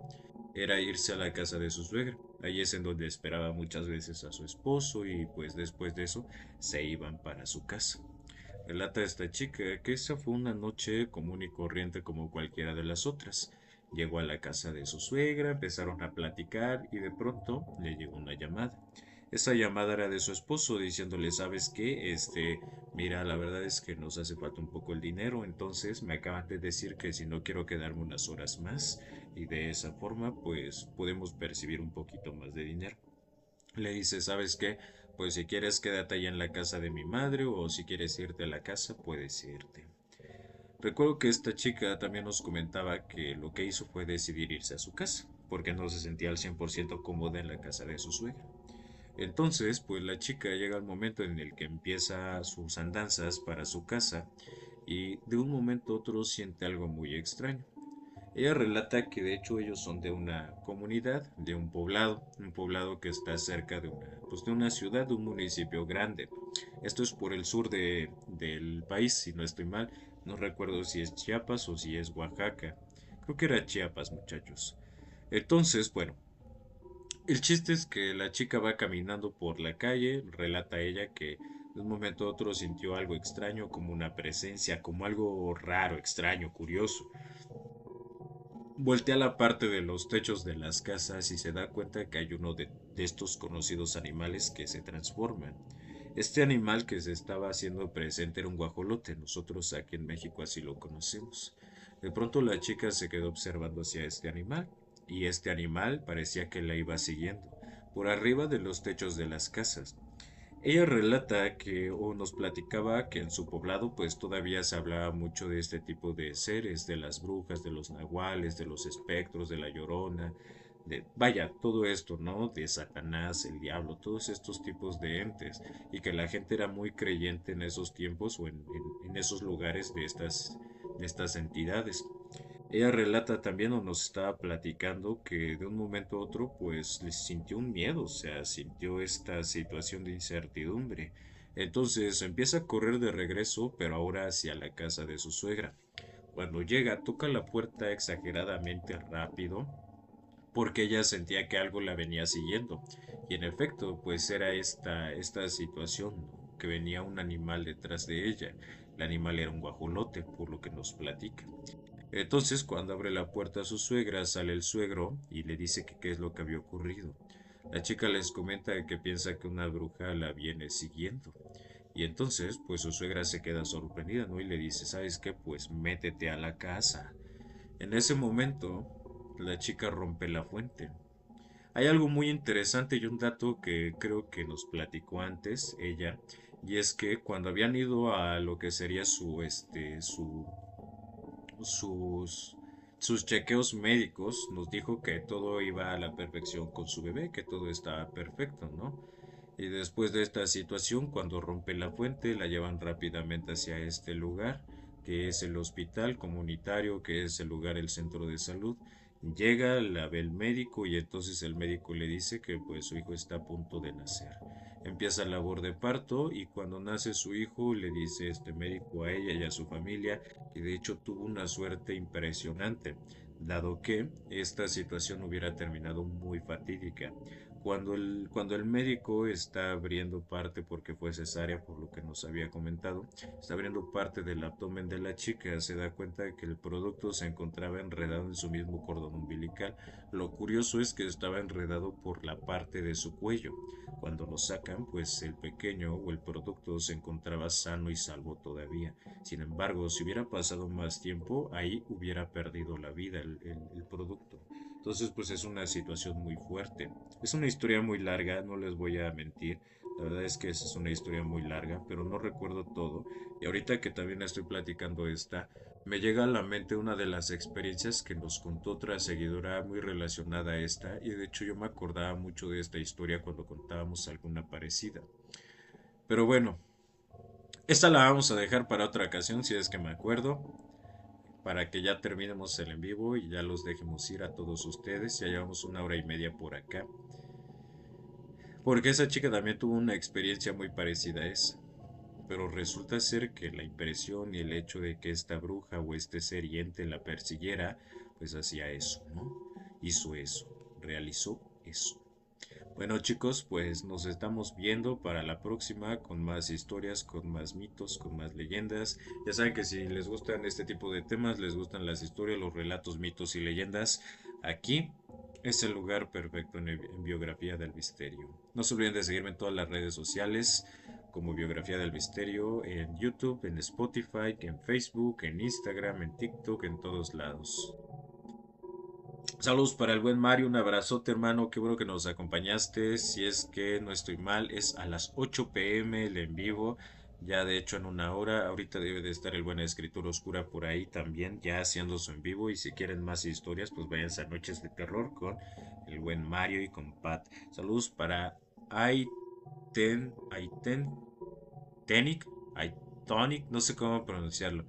Speaker 1: era irse a la casa de su suegra. Ahí es en donde esperaba muchas veces a su esposo y pues después de eso se iban para su casa. Relata esta chica que esa fue una noche común y corriente como cualquiera de las otras. Llegó a la casa de su suegra, empezaron a platicar y de pronto le llegó una llamada. Esa llamada era de su esposo diciéndole, ¿sabes qué? Mira, la verdad es que nos hace falta un poco el dinero, entonces me acaban de decir que si no quiero quedarme unas horas más y de esa forma pues podemos percibir un poquito más de dinero. Le dice, ¿sabes qué? Pues si quieres quédate ahí en la casa de mi madre o si quieres irte a la casa, puedes irte. Recuerdo que esta chica también nos comentaba que lo que hizo fue decidir irse a su casa, porque no se sentía al 100% cómoda en la casa de su suegra. Entonces, pues la chica llega al momento en el que empieza sus andanzas para su casa y de un momento a otro siente algo muy extraño. Ella relata que de hecho ellos son de una comunidad, de un poblado que está cerca de pues de una ciudad, de un municipio grande. Esto es por el sur del país, si no estoy mal. No recuerdo si es Chiapas o si es Oaxaca. Creo que era Chiapas, muchachos. Entonces, bueno, el chiste es que la chica va caminando por la calle, relata ella que de un momento a otro sintió algo extraño, como una presencia, como algo raro, extraño, curioso. Voltea la parte de los techos de las casas y se da cuenta que hay uno de estos conocidos animales que se transforman. Este animal que se estaba haciendo presente era un guajolote, nosotros aquí en México así lo conocemos. De pronto la chica se quedó observando hacia este animal y este animal parecía que la iba siguiendo por arriba de los techos de las casas. Ella relata que o nos platicaba que en su poblado pues todavía se hablaba mucho de este tipo de seres, de las brujas, de los nahuales, de los espectros, de la llorona, de vaya, todo esto, ¿no? De Satanás, el diablo, todos estos tipos de entes y que la gente era muy creyente en esos tiempos o en esos lugares de estas entidades. Ella relata también o nos estaba platicando que de un momento a otro pues le sintió un miedo, o sea, sintió esta situación de incertidumbre. Entonces empieza a correr de regreso, pero ahora hacia la casa de su suegra. Cuando llega, toca la puerta exageradamente rápido porque ella sentía que algo la venía siguiendo. Y en efecto, pues era esta situación, ¿no? Que venía un animal detrás de ella. El animal era un guajolote, por lo que nos platica. Entonces, cuando abre la puerta a su suegra, sale el suegro y le dice que qué es lo que había ocurrido. La chica les comenta que piensa que una bruja la viene siguiendo. Y entonces, pues su suegra se queda sorprendida, ¿no? Y le dice, ¿sabes qué? Pues métete a la casa. En ese momento, la chica rompe la fuente. Hay algo muy interesante y un dato que creo que nos platicó antes ella, y es que cuando habían ido a lo que sería sus, sus chequeos médicos, nos dijo que todo iba a la perfección con su bebé, que todo estaba perfecto, ¿no? Y después de esta situación, cuando rompe la fuente, la llevan rápidamente hacia este lugar, que es el hospital comunitario, que es el lugar, el centro de salud. Llega, la ve el médico y entonces el médico le dice que pues su hijo está a punto de nacer. Empieza la labor de parto y cuando nace su hijo le dice este médico a ella y a su familia que de hecho tuvo una suerte impresionante, dado que esta situación hubiera terminado muy fatídica. Cuando el médico está abriendo parte, porque fue cesárea, por lo que nos había comentado, está abriendo parte del abdomen de la chica, se da cuenta de que el producto se encontraba enredado en su mismo cordón umbilical. Lo curioso es que estaba enredado por la parte de su cuello. Cuando lo sacan, pues el pequeño o el producto se encontraba sano y salvo todavía. Sin embargo, si hubiera pasado más tiempo, ahí hubiera perdido la vida el producto. Entonces, pues es una situación muy fuerte. Es una historia muy larga, no les voy a mentir. La verdad es que es una historia muy larga, pero no recuerdo todo. Y ahorita que también estoy platicando esta, me llega a la mente una de las experiencias que nos contó otra seguidora muy relacionada a esta, y de hecho yo me acordaba mucho de esta historia cuando contábamos alguna parecida. Pero bueno, esta la vamos a dejar para otra ocasión si es que me acuerdo, para que ya terminemos el en vivo y ya los dejemos ir a todos ustedes. Ya llevamos una hora y media por acá. Porque esa chica también tuvo una experiencia muy parecida a esa. Pero resulta ser que la impresión y el hecho de que esta bruja o este ser ente la persiguiera, pues hacía eso, ¿no? Hizo eso, realizó eso. Bueno chicos, pues nos estamos viendo para la próxima con más historias, con más mitos, con más leyendas. Ya saben que si les gustan este tipo de temas, les gustan las historias, los relatos, mitos y leyendas, aquí es el lugar perfecto en Biografía del Misterio. No se olviden de seguirme en todas las redes sociales como Biografía del Misterio, en YouTube, en Spotify, en Facebook, en Instagram, en TikTok, en todos lados. Saludos para el buen Mario, un abrazote hermano, qué bueno que nos acompañaste. Si es que no estoy mal, es a las 8 p.m. el en vivo, ya de hecho en una hora. Ahorita debe de estar el buen Escritura Oscura por ahí también, ya haciendo su en vivo. Y si quieren más historias, pues váyanse a Noches de Terror con el buen Mario y con Pat. Saludos para Aiten, Tenic, Aitonic, no sé cómo pronunciarlo.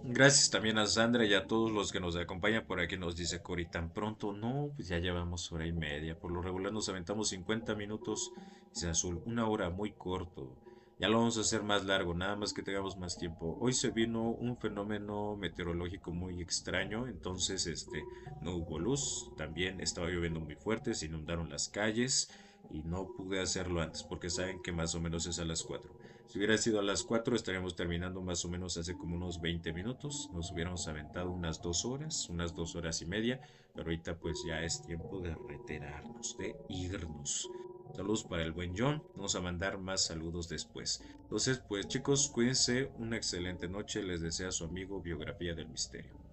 Speaker 1: Gracias también a Sandra y a todos los que nos acompañan por aquí. Nos dice Cori, tan pronto, no, pues ya llevamos hora y media. Por lo regular nos aventamos 50 minutos, dice Azul, una hora muy corto. Ya lo vamos a hacer más largo, nada más que tengamos más tiempo. Hoy se vino un fenómeno meteorológico muy extraño, entonces no hubo luz, también estaba lloviendo muy fuerte, se inundaron las calles y no pude hacerlo antes porque saben que más o menos es a las 4. Si hubiera sido a las 4 estaríamos terminando más o menos hace como unos 20 minutos. Nos hubiéramos aventado unas 2 horas y media. Pero ahorita pues ya es tiempo de retirarnos, de irnos. Saludos para el buen John. Vamos a mandar más saludos después. Entonces pues chicos, cuídense. Una excelente noche. Les desea su amigo Biografía del Misterio.